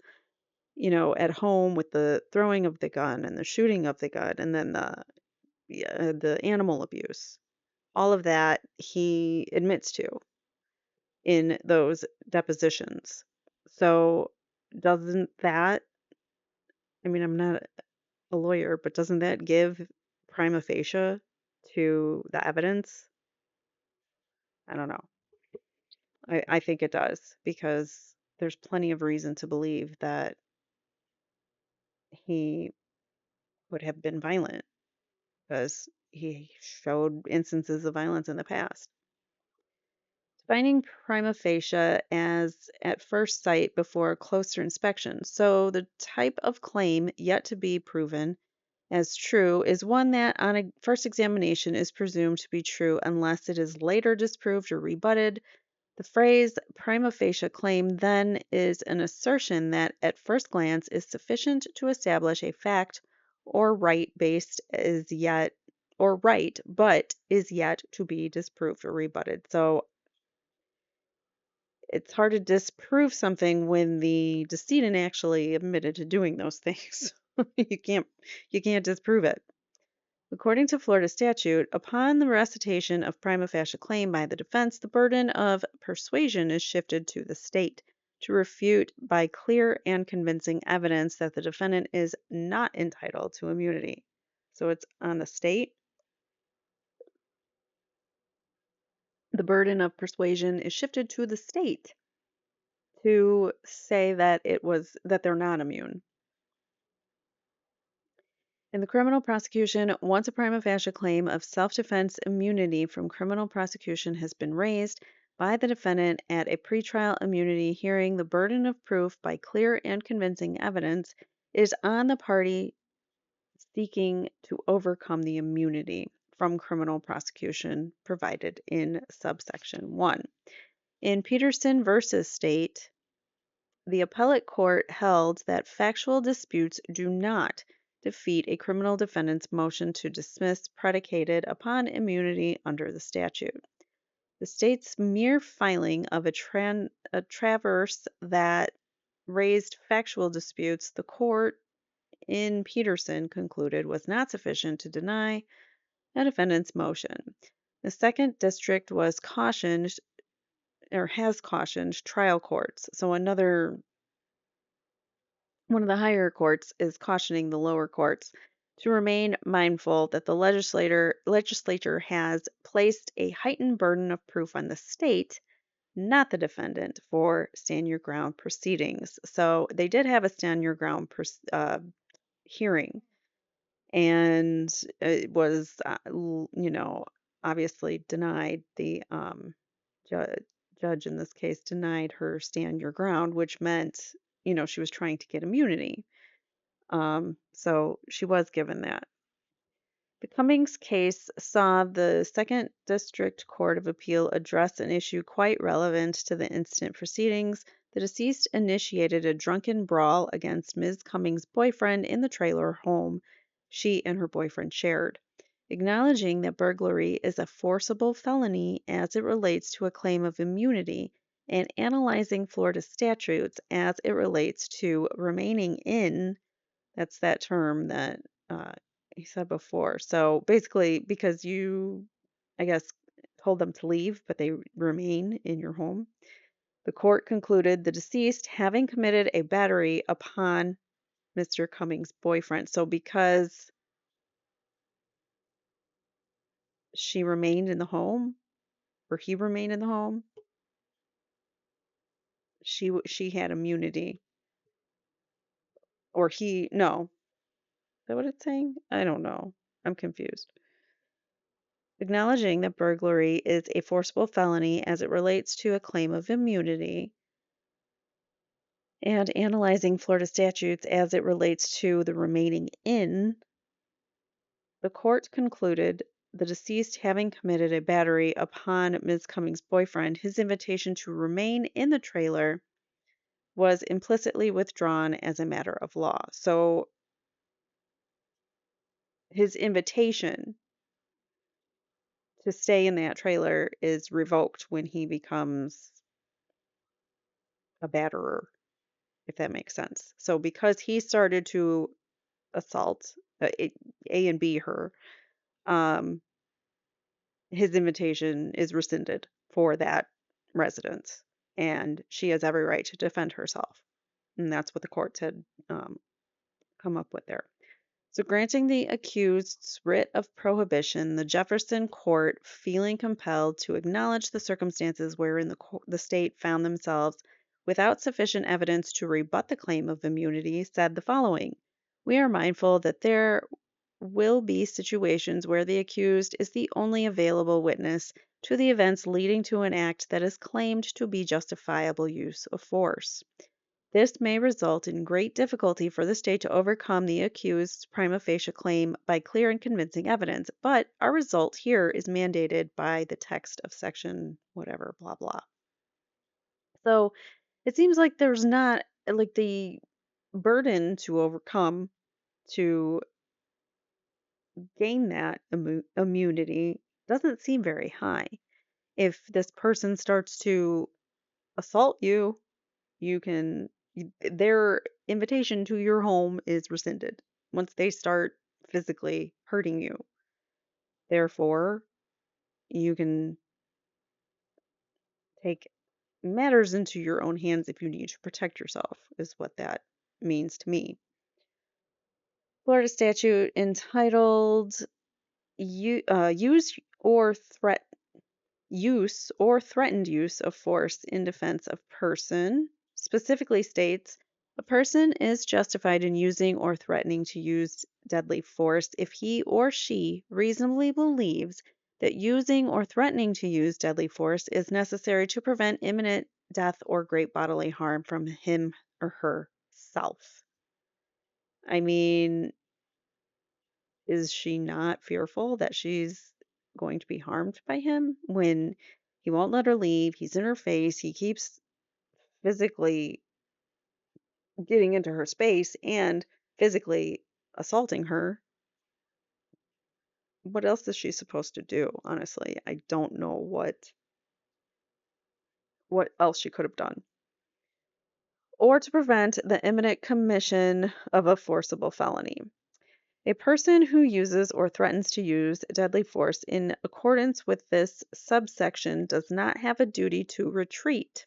at home with the throwing of the gun and the shooting of the gun, and then the animal abuse, all of that he admits to in those depositions. So, doesn't that, I mean, I'm not a lawyer, but doesn't that give prima facie to the evidence? I don't know. I think it does because there's plenty of reason to believe that he would have been violent because he showed instances of violence in the past. Defining prima facie as at first sight before closer inspection. So the type of claim yet to be proven as true is one that on a first examination is presumed to be true unless it is later disproved or rebutted. The phrase prima facie claim then is an assertion that at first glance is sufficient to establish a fact or right based is yet or right but is yet to be disproved or rebutted. So it's hard to disprove something when the decedent actually admitted to doing those things. you can't you can't disprove it. According to Florida statute, upon the recitation of prima facie claim by the defense, the burden of persuasion is shifted to the state to refute by clear and convincing evidence that the defendant is not entitled to immunity. So it's on the state. The burden of persuasion is shifted to the state to say that they're not immune. In the criminal prosecution, once a prima facie claim of self defense immunity from criminal prosecution has been raised by the defendant at a pretrial immunity hearing, the burden of proof by clear and convincing evidence is on the party seeking to overcome the immunity from criminal prosecution provided in subsection 1. In Peterson versus State, the appellate court held that factual disputes do not defeat a criminal defendant's motion to dismiss predicated upon immunity under the statute. The state's mere filing of a traverse that raised factual disputes, the court in Peterson concluded was not sufficient to deny a defendant's motion. The second district was cautioned or has cautioned trial courts. So one of the higher courts is cautioning the lower courts to remain mindful that the legislature has placed a heightened burden of proof on the state, not the defendant, for stand your ground proceedings. So they did have a stand your ground hearing, and it was, obviously denied. The judge in this case denied her stand your ground, which meant she was trying to get immunity. So she was given that. The Cummings case saw the Second District Court of Appeal address an issue quite relevant to the instant proceedings. The deceased initiated a drunken brawl against Ms. Cummings' boyfriend in the trailer home she and her boyfriend shared. Acknowledging that burglary is a forcible felony as it relates to a claim of immunity, and analyzing Florida statutes as it relates to remaining in, that's that term that uh, he said before. So basically, because you, I guess, told them to leave, but they remain in your home, the court concluded the deceased having committed a battery upon Mr. Cummings' boyfriend. So because she remained in the home, or he remained in the home, she had immunity, or he no. Is that what it's saying? I don't know. I'm confused. Acknowledging that burglary is a forcible felony as it relates to a claim of immunity, and analyzing Florida statutes as it relates to the remaining in, the court concluded the deceased having committed a battery upon Ms. Cummings' boyfriend, his invitation to remain in the trailer was implicitly withdrawn as a matter of law. So his invitation to stay in that trailer is revoked when he becomes a batterer, if that makes sense. So because he started to assault A and B her, um, his invitation is rescinded for that residence, and she has every right to defend herself. And that's what the courts had um, come up with there. So, granting the accused's writ of prohibition, the Jefferson court, feeling compelled to acknowledge the circumstances wherein the state found themselves without sufficient evidence to rebut the claim of immunity, said the following: We are mindful that there will be situations where the accused is the only available witness to the events leading to an act that is claimed to be justifiable use of force. This may result in great difficulty for the state to overcome the accused's prima facie claim by clear and convincing evidence, but our result here is mandated by the text of section whatever, blah, blah. So it seems like there's not like the burden to overcome to gain that immunity doesn't seem very high. If this person starts to assault you, their invitation to your home is rescinded once they start physically hurting you. Therefore, you can take matters into your own hands if you need to protect yourself, is what that means to me. Florida statute entitled Use or Threatened Use of Force in Defense of Person specifically states a person is justified in using or threatening to use deadly force if he or she reasonably believes that using or threatening to use deadly force is necessary to prevent imminent death or great bodily harm from him or herself. I mean, is she not fearful that she's going to be harmed by him when he won't let her leave? He's in her face. He keeps physically getting into her space and physically assaulting her. What else is she supposed to do? Honestly, I don't know what else she could have done. Or to prevent the imminent commission of a forcible felony. A person who uses or threatens to use deadly force in accordance with this subsection does not have a duty to retreat,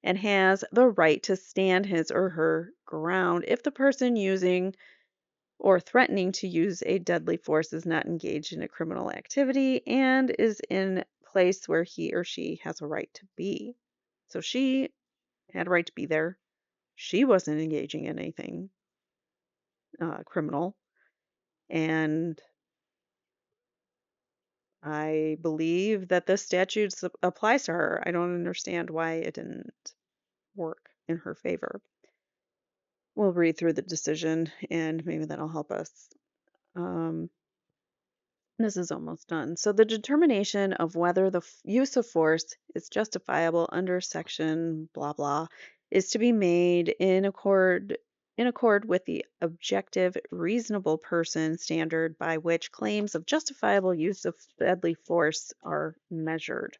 and has the right to stand his or her ground if the person using or threatening to use a deadly force is not engaged in a criminal activity and is in place where he or she has a right to be. So she had a right to be there. She wasn't engaging in anything criminal. And I believe that this statute applies to her. I don't understand why it didn't work in her favor. We'll read through the decision and maybe that'll help us. Um, this is almost done. So the determination of whether the use of force is justifiable under section blah blah is to be made in accord with the objective reasonable person standard by which claims of justifiable use of deadly force are measured.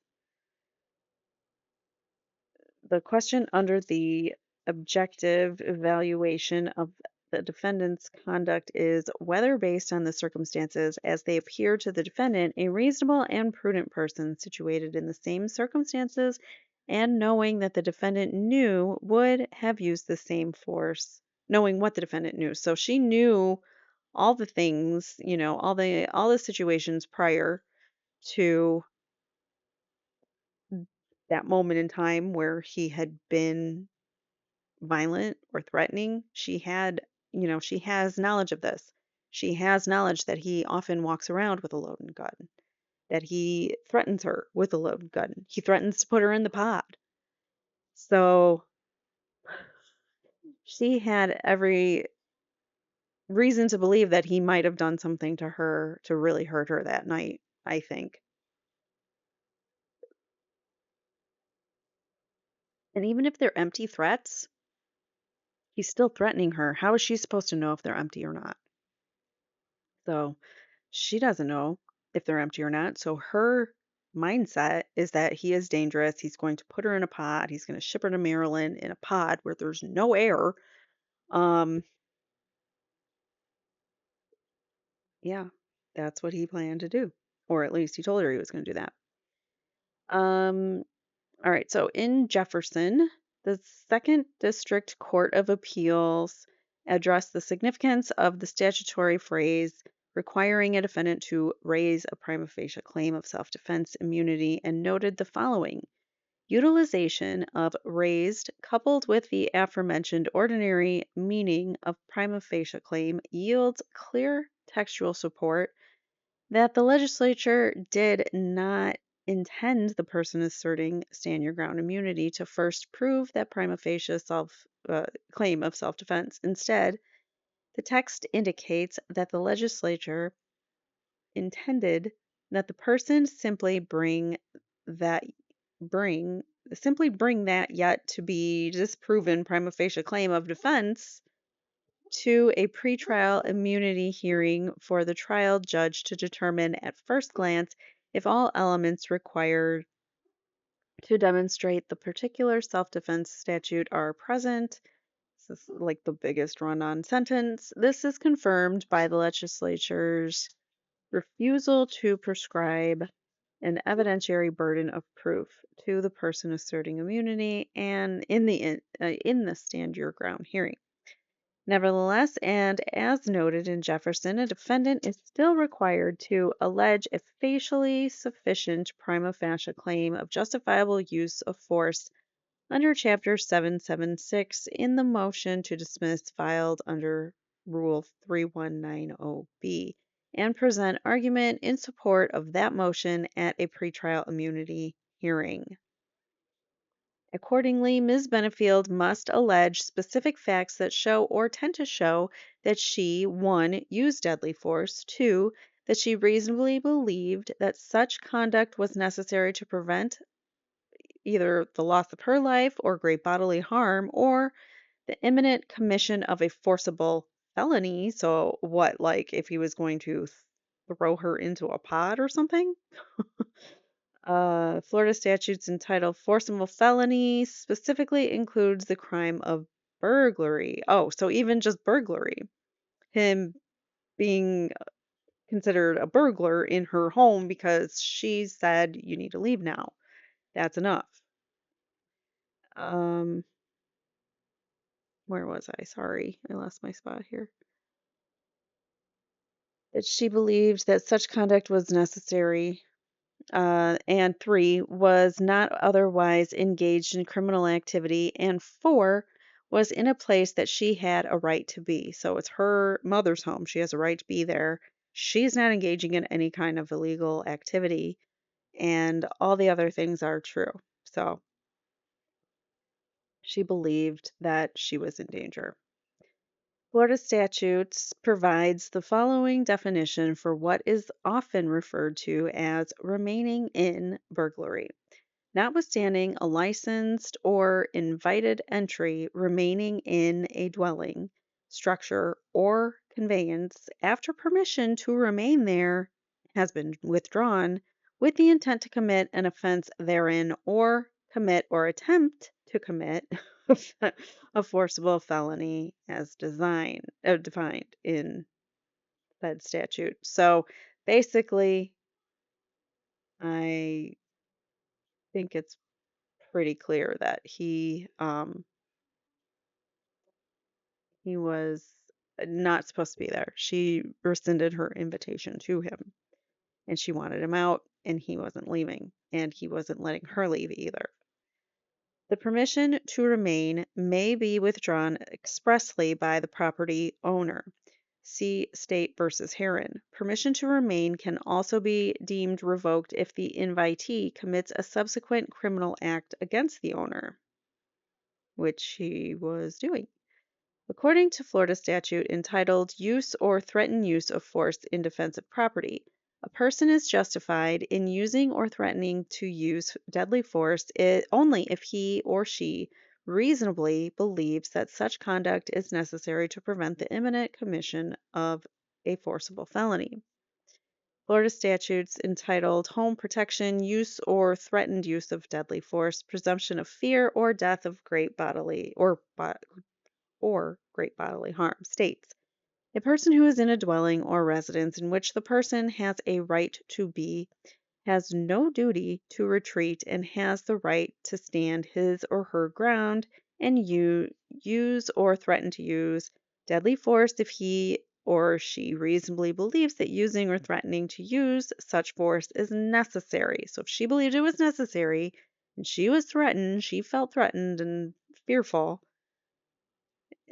The question under the objective evaluation of the defendant's conduct is whether, based on the circumstances as they appear to the defendant, a reasonable and prudent person situated in the same circumstances and knowing that the defendant knew would have used the same force, knowing what the defendant knew. So she knew all the things, all the situations prior to that moment in time where he had been violent or threatening. She has knowledge of this. She has knowledge that he often walks around with a loaded gun, that he threatens her with a loaded gun. He threatens to put her in the pod. So she had every reason to believe that he might have done something to her to really hurt her that night, I think. And even if they're empty threats, he's still threatening her. How is she supposed to know if they're empty or not? So she doesn't know if they're empty or not. So her mindset is that he is dangerous. He's going to put her in a pod. He's going to ship her to Maryland in a pod where there's no air. Um, yeah, that's what he planned to do. Or at least he told her he was going to do that. Um, all right, so in Jefferson, the Second District Court of Appeals addressed the significance of the statutory phrase requiring a defendant to raise a prima facie claim of self defense immunity and noted the following: utilization of raised coupled with the aforementioned ordinary meaning of prima facie claim yields clear textual support that the legislature did not intend the person asserting stand your ground immunity to first prove that prima facie claim of self-defense. Instead, the text indicates that the legislature intended that the person that bring bring that yet to be disproven prima facie claim of defense to a pretrial immunity hearing for the trial judge to determine at first glance if all elements required to demonstrate the particular self defense statute are present. This is like the biggest run on sentence. This is confirmed by the legislature's refusal to prescribe an evidentiary burden of proof to the person asserting immunity and in the stand your ground hearing. Nevertheless, and as noted in Jefferson, a defendant is still required to allege a facially sufficient prima facie claim of justifiable use of force under Chapter 776 in the motion to dismiss filed under Rule 3190B and present argument in support of that motion at a pretrial immunity hearing. Accordingly, Ms. Benefield must allege specific facts that show or tend to show that she, 1, used deadly force, 2, that she reasonably believed that such conduct was necessary to prevent either the loss of her life or great bodily harm, or the imminent commission of a forcible felony. So, what, like if he was going to throw her into a pod or something? Florida statutes entitled forcible felony specifically includes the crime of burglary. Oh, so even just burglary. Him being considered a burglar in her home because she said, you need to leave now. That's enough. Um, where was I? Sorry, I lost my spot here. That she believed that such conduct was necessary, and 3, was not otherwise engaged in criminal activity, and 4, was in a place that she had a right to be. So it's her mother's home. She has a right to be there. She's not engaging in any kind of illegal activity, and all the other things are true. So she believed that she was in danger. Florida statutes provides the following definition for what is often referred to as remaining in burglary. Notwithstanding a licensed or invited entry remaining in a dwelling, structure, or conveyance after permission to remain there has been withdrawn with the intent to commit an offense therein or commit or attempt to commit a forcible felony as defined in said statute. So basically, I think it's pretty clear that he was not supposed to be there. She rescinded her invitation to him and she wanted him out and he wasn't leaving and he wasn't letting her leave either. The permission to remain may be withdrawn expressly by the property owner. See State versus Heron. Permission to remain can also be deemed revoked if the invitee commits a subsequent criminal act against the owner, which he was doing. According to Florida statute entitled Use or Threatened Use of Force in Defense of Property, a person is justified in using or threatening to use deadly force only if he or she reasonably believes that such conduct is necessary to prevent the imminent commission of a forcible felony. Florida statutes entitled Home Protection, Use or Threatened Use of Deadly Force, Presumption of Fear or Death of Great Bodily or great bodily harm states a person who is in a dwelling or residence in which the person has a right to be has no duty to retreat and has the right to stand his or her ground and use or threaten to use deadly force if he or she reasonably believes that using or threatening to use such force is necessary. So if she believed it was necessary and she was threatened, she felt threatened and fearful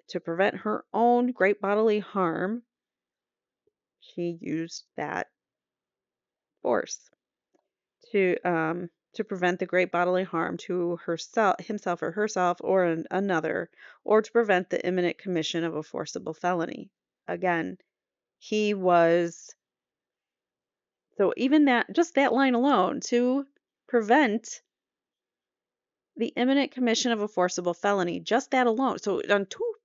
to prevent her own great bodily harm, she used that force to prevent the great bodily harm to herself, himself or herself, or another, or to prevent the imminent commission of a forcible felony. Again, he was so even that just that line alone to prevent the imminent commission of a forcible felony, just that alone. So on two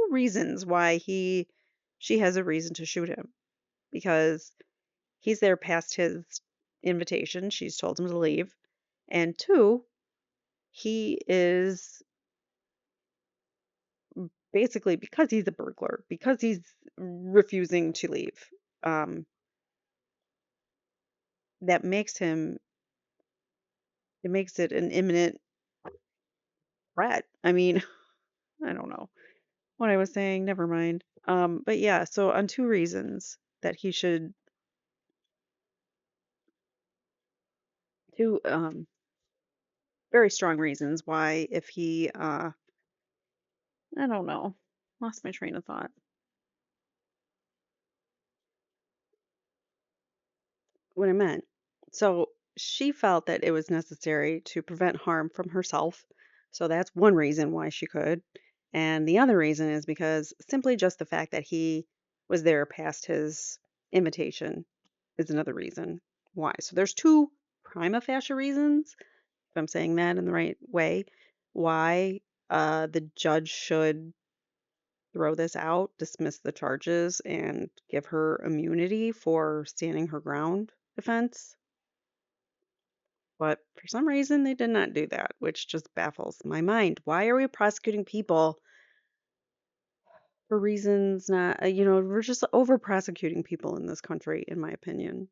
reasons why she has a reason to shoot him because he's there past his invitation. She's told him to leave. And two, he is basically because he's a burglar, because he's refusing to leave. Um, that makes it makes it an imminent threat. I mean, I don't know what I was saying. Never mind. But yeah, so on two reasons that he should, two very strong reasons why if he, I don't know, lost my train of thought. What I meant. So she felt that it was necessary to prevent harm from herself. So that's one reason why she could. And the other reason is because simply just the fact that he was there past his invitation is another reason why. So there's two prima facie reasons, if I'm saying that in the right way, why the judge should throw this out, dismiss the charges, and give her immunity for standing her ground defense. But for some reason, they did not do that, which just baffles my mind. Why are we prosecuting people for reasons not, we're just over prosecuting people in this country, in my opinion.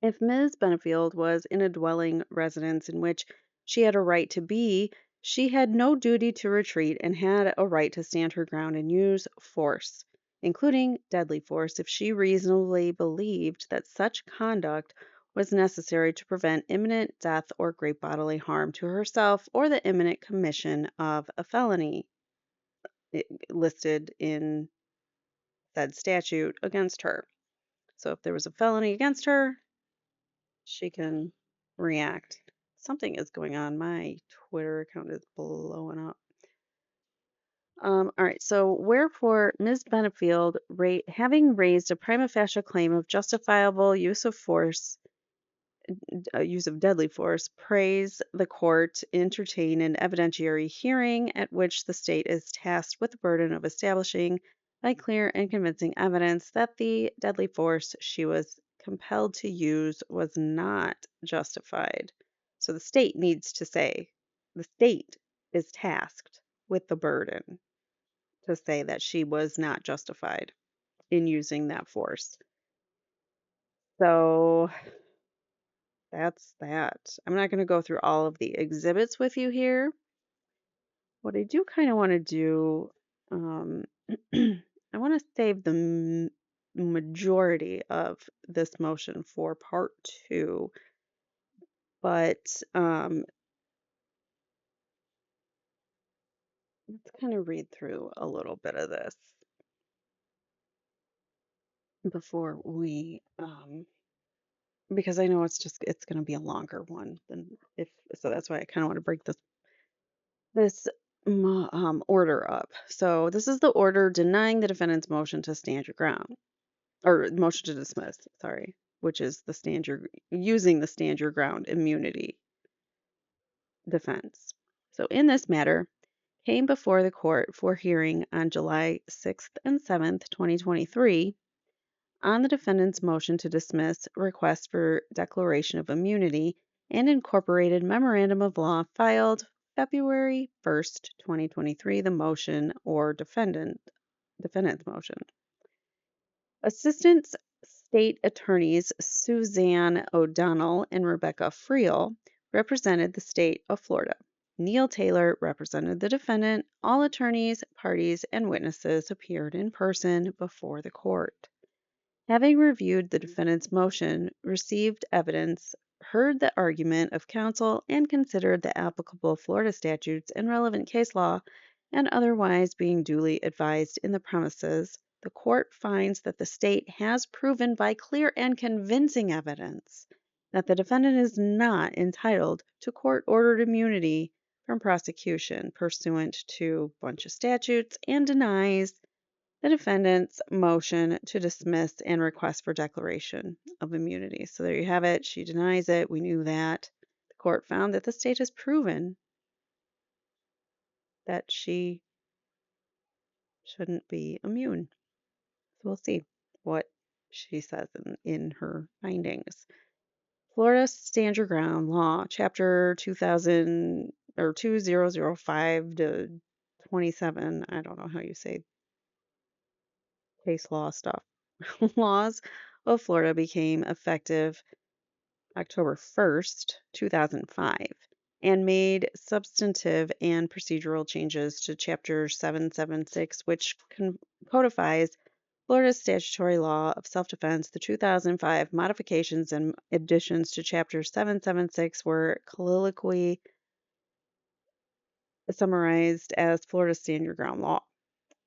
If Ms. Benefield was in a dwelling residence in which she had a right to be, she had no duty to retreat and had a right to stand her ground and use force, including deadly force, if she reasonably believed that such conduct was necessary to prevent imminent death or great bodily harm to herself or the imminent commission of a felony listed in said statute against her. So if there was a felony against her, she can react. Something is going on. My Twitter account is blowing up. All right, so wherefore Ms. Benefield, having raised a prima facie claim of justifiable use of deadly force, prays the court entertain an evidentiary hearing at which the state is tasked with the burden of establishing by clear and convincing evidence that the deadly force she was compelled to use was not justified. So the state needs to say, the state is tasked with the burden to say that she was not justified in using that force. So that's that. I'm not going to go through all of the exhibits with you here. What I do kind of want to do, um, I want to save the majority of this motion for part two, but let's kind of read through a little bit of this before we, because I know it's going to be a longer one than if, so that's why I kind of want to break this order up. So this is the order denying the defendant's motion to stand your ground, or motion to dismiss, sorry, which is using the stand your ground immunity defense. So in this matter, came before the court for hearing on July 6th and 7th, 2023, on the defendant's motion to dismiss request for declaration of immunity and incorporated memorandum of law filed February 1st, 2023, the motion or defendant's motion. Assistant State Attorneys Suzanne O'Donnell and Rebecca Friel represented the state of Florida. Neil Taylor represented the defendant. All attorneys, parties, and witnesses appeared in person before the court. Having reviewed the defendant's motion, received evidence, heard the argument of counsel, and considered the applicable Florida statutes and relevant case law, and otherwise being duly advised in the premises, the court finds that the state has proven by clear and convincing evidence that the defendant is not entitled to court-ordered immunity from prosecution pursuant to a bunch of statutes and denies the defendant's motion to dismiss and request for declaration of immunity. So there you have it. She denies it. We knew that. The court found that the state has proven that she shouldn't be immune. So we'll see what she says in her findings. Florida Stand Your Ground Law, Chapter 2000 or 2005 to 27. I don't know how you say case law stuff. Laws of Florida became effective October 1st, 2005, and made substantive and procedural changes to Chapter 776, which codifies Florida's statutory law of self-defense. The 2005 modifications and additions to Chapter 776 were colloquially summarized as Florida Stand Your Ground Law.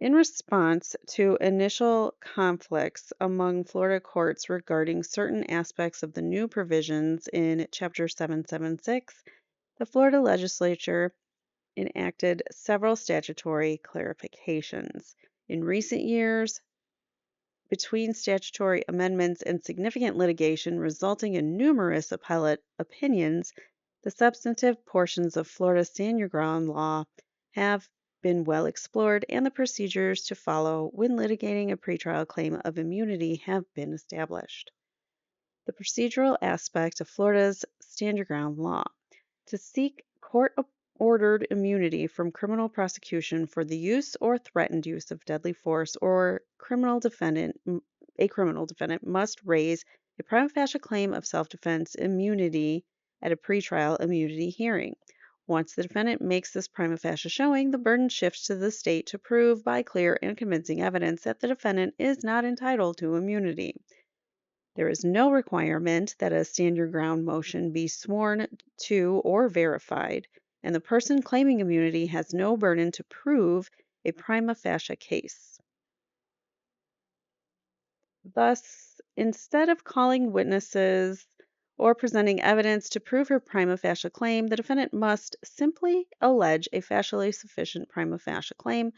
In response to initial conflicts among Florida courts regarding certain aspects of the new provisions in Chapter 776, the Florida legislature enacted several statutory clarifications. In recent years, between statutory amendments and significant litigation resulting in numerous appellate opinions, the substantive portions of Florida's Stand Your Ground law have been well explored, and the procedures to follow when litigating a pretrial claim of immunity have been established. The procedural aspect of Florida's Stand Your Ground law. To seek court-ordered immunity from criminal prosecution for the use or threatened use of deadly force or a criminal defendant must raise a prima facie claim of self-defense immunity at a pretrial immunity hearing. Once the defendant makes this prima facie showing, the burden shifts to the state to prove by clear and convincing evidence that the defendant is not entitled to immunity. There is no requirement that a stand your ground motion be sworn to or verified, and the person claiming immunity has no burden to prove a prima facie case. Thus, instead of calling witnesses or presenting evidence to prove her prima facie claim, the defendant must simply allege a facially sufficient prima facie claim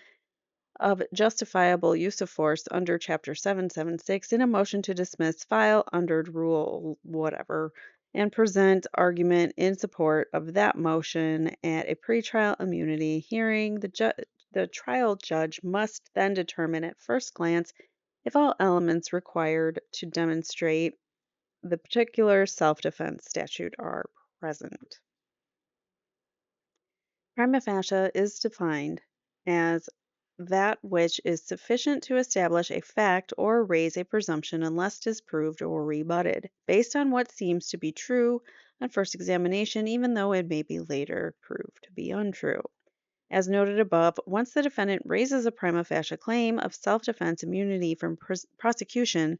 of justifiable use of force under Chapter 776 in a motion to dismiss, file under Rule whatever, and present argument in support of that motion at a pretrial immunity hearing. The trial judge must then determine at first glance if all elements required to demonstrate the particular self-defense statute are present. Prima facie is defined as that which is sufficient to establish a fact or raise a presumption unless disproved or rebutted, based on what seems to be true on first examination, even though it may be later proved to be untrue. As noted above, once the defendant raises a prima facie claim of self-defense immunity from prosecution,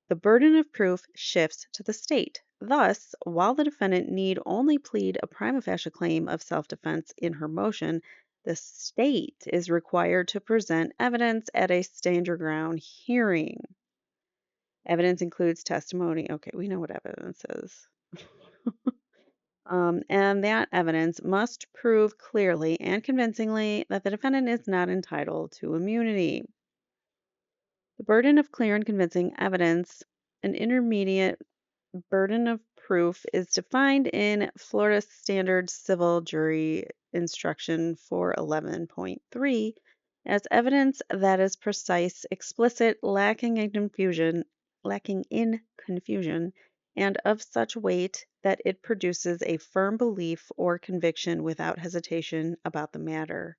the burden of proof shifts to the state. Thus, while the defendant need only plead a prima facie claim of self-defense in her motion, the state is required to present evidence at a stand your ground hearing. Evidence includes testimony. Okay, we know what evidence is. And that evidence must prove clearly and convincingly that the defendant is not entitled to immunity. The burden of clear and convincing evidence, an intermediate burden of proof, is defined in Florida Standard Civil Jury Instruction 411.3 as evidence that is precise, explicit, lacking in confusion, and of such weight that it produces a firm belief or conviction without hesitation about the matter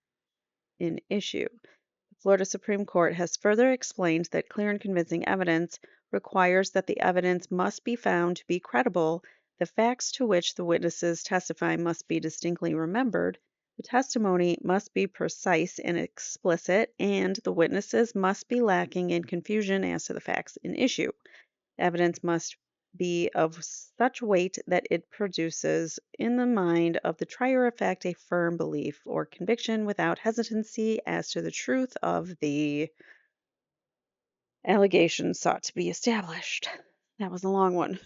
in issue. The Florida Supreme Court has further explained that clear and convincing evidence requires that the evidence must be found to be credible, the facts to which the witnesses testify must be distinctly remembered, the testimony must be precise and explicit, and the witnesses must be lacking in confusion as to the facts in issue. Evidence must be of such weight that it produces in the mind of the trier of fact a firm belief or conviction without hesitancy as to the truth of the allegations sought to be established. That was a long one.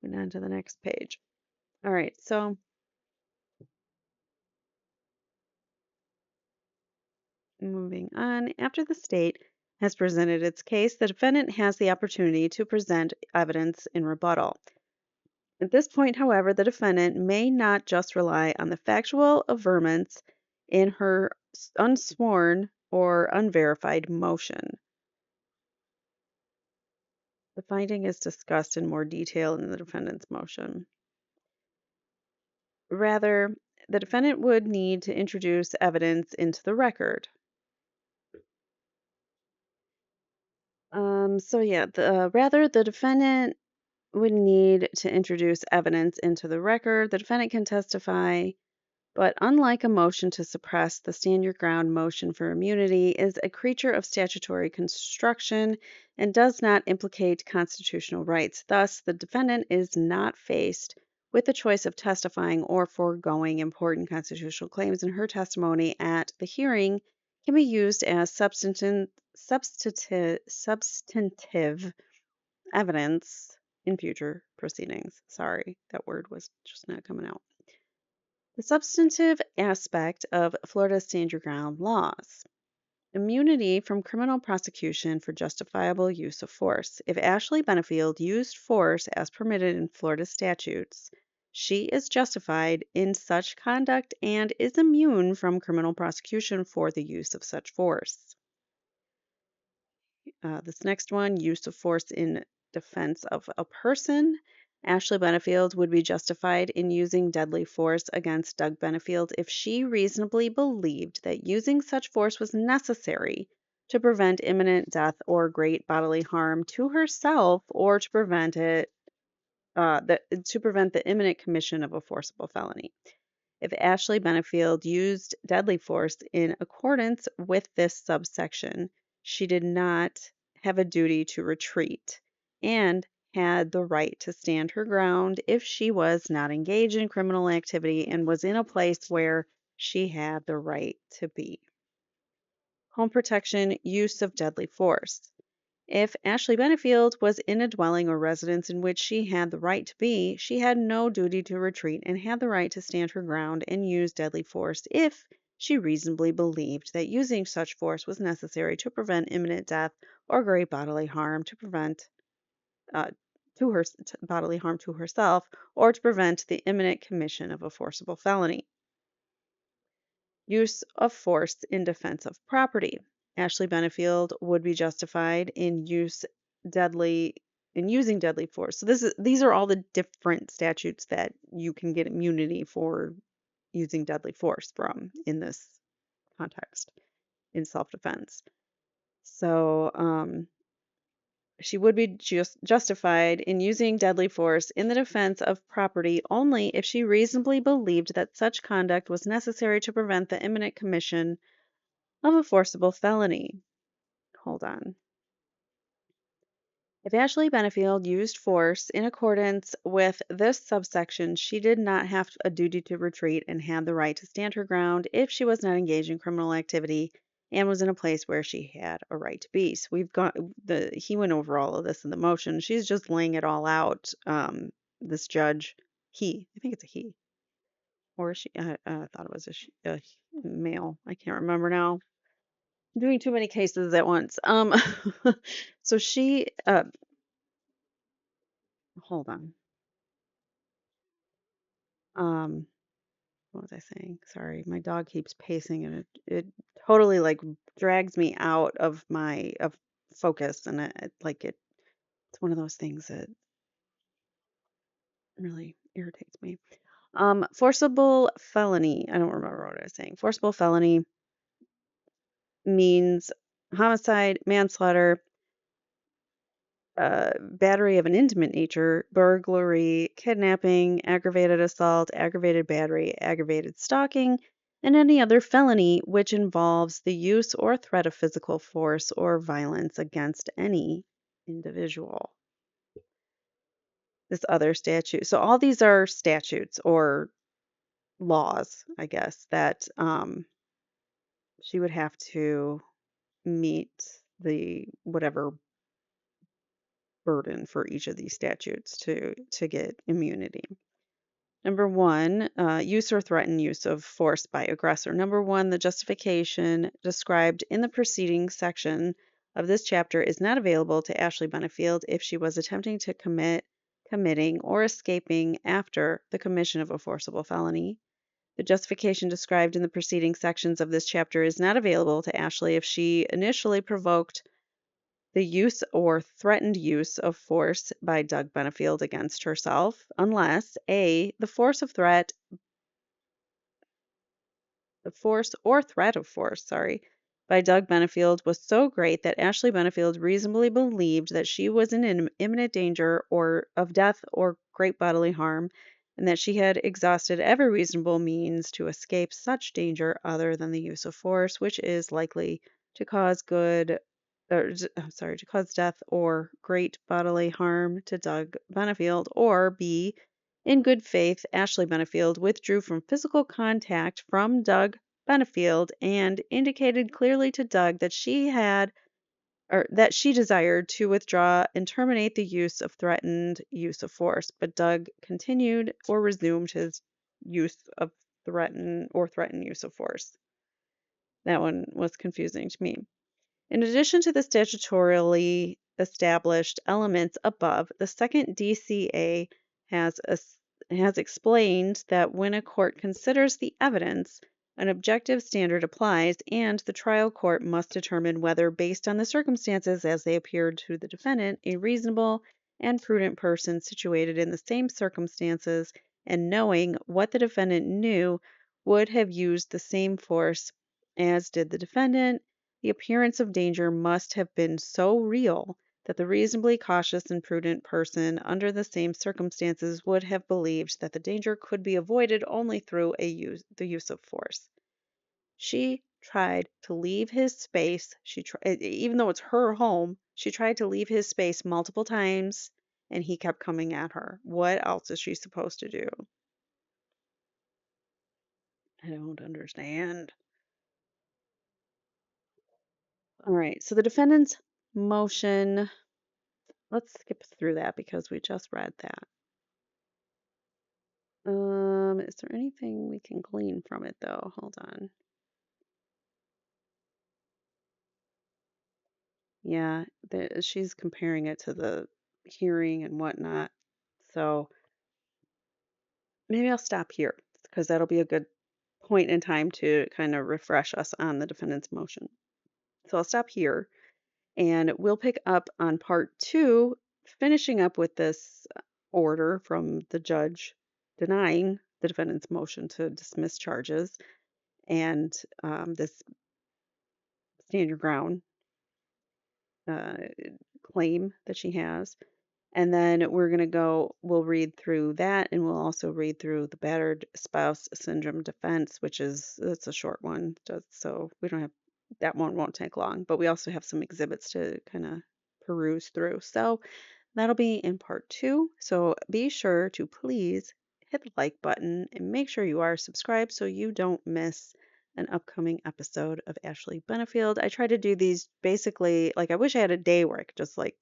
Went on to the next page. All right, so moving on. After the state has presented its case, the defendant has the opportunity to present evidence in rebuttal. At this point, however, the defendant may not just rely on the factual averments in her unsworn or unverified motion. The finding is discussed in more detail in the defendant's motion. Rather, the defendant would need to introduce evidence into the record. The defendant would need to introduce evidence into the record. The defendant can testify, but unlike a motion to suppress, the stand your ground motion for immunity is a creature of statutory construction and does not implicate constitutional rights. Thus, the defendant is not faced with the choice of testifying or foregoing important constitutional claims, and her testimony at the hearing can be used as substantive evidence in future proceedings. Sorry, that word was just not coming out. The substantive aspect of Florida's stand your ground laws. Immunity from criminal prosecution for justifiable use of force. If Ashley Benefield used force as permitted in Florida statutes, she is justified in such conduct and is immune from criminal prosecution for the use of such force. This next one, use of force in defense of a person. Ashley Benefield would be justified in using deadly force against Doug Benefield if she reasonably believed that using such force was necessary to prevent imminent death or great bodily harm to herself or to prevent the imminent commission of a forcible felony. If Ashley Benefield used deadly force in accordance with this subsection, she did not have a duty to retreat and had the right to stand her ground if she was not engaged in criminal activity and was in a place where she had the right to be. Home protection, use of deadly force. If Ashley Benefield was in a dwelling or residence in which she had the right to be, she had no duty to retreat and had the right to stand her ground and use deadly force if she reasonably believed that using such force was necessary to prevent imminent death or great bodily harm uh, bodily harm to herself or to prevent the imminent commission of a forcible felony. Use of force in defense of property. Ashley Benefield would be justified deadly in using deadly force. So these are all the different statutes that you can get immunity for using deadly force from in this context in self-defense. So she would be justified in using deadly force in the defense of property only if she reasonably believed that such conduct was necessary to prevent the imminent commission of a forcible felony. Hold on. If Ashley Benefield used force in accordance with this subsection, she did not have a duty to retreat and had the right to stand her ground if she was not engaged in criminal activity and was in a place where she had a right to be. So he went over all of this in the motion. She's just laying it all out. This judge, I think it's a he, or she, I thought it was a male. I can't remember now. I'm doing too many cases at once. So hold on. Um, what was I saying? Sorry, my dog keeps pacing and it totally like drags me out of my of focus and it's one of those things that really irritates me. Forcible felony. I don't remember what I was saying. Forcible felony means homicide, manslaughter, battery of an intimate nature, burglary, kidnapping, aggravated assault, aggravated battery, aggravated stalking, and any other felony which involves the use or threat of physical force or violence against any individual. This other statute. So all these are statutes or laws, I guess, that she would have to meet the whatever burden for each of these statutes to get immunity. Number one, use or threatened use of force by aggressor. Number one, the justification described in the preceding section of this chapter is not available to Ashley Benefield if she was attempting to committing, or escaping after the commission of a forcible felony. The justification described in the preceding sections of this chapter is not available to Ashley if she initially provoked the use or threatened use of force by Doug Benefield against herself, unless A, the force or threat of force, sorry, by Doug Benefield was so great that Ashley Benefield reasonably believed that she was in imminent danger or of death or great bodily harm, and that she had exhausted every reasonable means to escape such danger other than the use of force, which is likely to cause to cause death or great bodily harm to Doug Benefield, or B, in good faith, Ashley Benefield withdrew from physical contact from Doug Benefield and indicated clearly to Doug that she desired to withdraw and terminate the use of threatened use of force, but Doug continued or resumed his use of threatened use of force. That one was confusing to me. In addition to the statutorily established elements above, the second DCA has, has explained that when a court considers the evidence, an objective standard applies, and the trial court must determine whether, based on the circumstances as they appeared to the defendant, a reasonable and prudent person situated in the same circumstances and knowing what the defendant knew would have used the same force as did the defendant. The appearance of danger must have been so real that the reasonably cautious and prudent person under the same circumstances would have believed that the danger could be avoided only through the use of force. She tried to leave his space. Even though it's her home, she tried to leave his space multiple times, and he kept coming at her. What else is she supposed to do? I don't understand. All right, so the defendant's motion. Let's skip through that because we just read that. Is there anything we can glean from it though? Hold on. Yeah, she's comparing it to the hearing and whatnot. So maybe I'll stop here because that'll be a good point in time to kind of refresh us on the defendant's motion. So I'll stop here and we'll pick up on part two, finishing up with this order from the judge denying the defendant's motion to dismiss charges and this stand your ground uh, claim that she has. And then we'll read through that and we'll also read through the battered spouse syndrome defense, it's a short one. So we don't have, that one won't take long, but we also have some exhibits to kind of peruse through. So that'll be in part two. So be sure to please hit the like button and make sure you are subscribed so you don't miss an upcoming episode of Ashley Benefield. I try to do these basically, like I wish I had a day where I could just like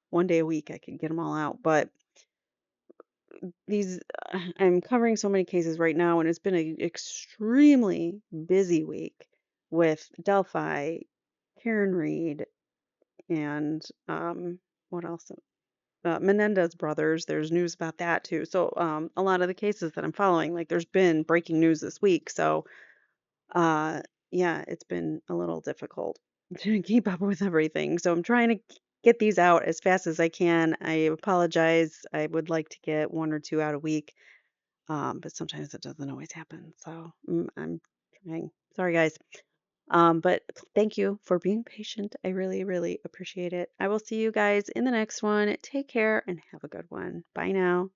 one day a week I could get them all out, but these I'm covering so many cases right now and it's been an extremely busy week with Delphi, Karen Reed, and what else? Menendez brothers. There's news about that too. So a lot of the cases that I'm following, like there's been breaking news this week. So uh, yeah, it's been a little difficult to keep up with everything. So I'm trying to get these out as fast as I can. I apologize. I would like to get one or two out a week, but sometimes it doesn't always happen. So I'm trying. Sorry, guys. But thank you for being patient. I really, really appreciate it. I will see you guys in the next one. Take care and have a good one. Bye now.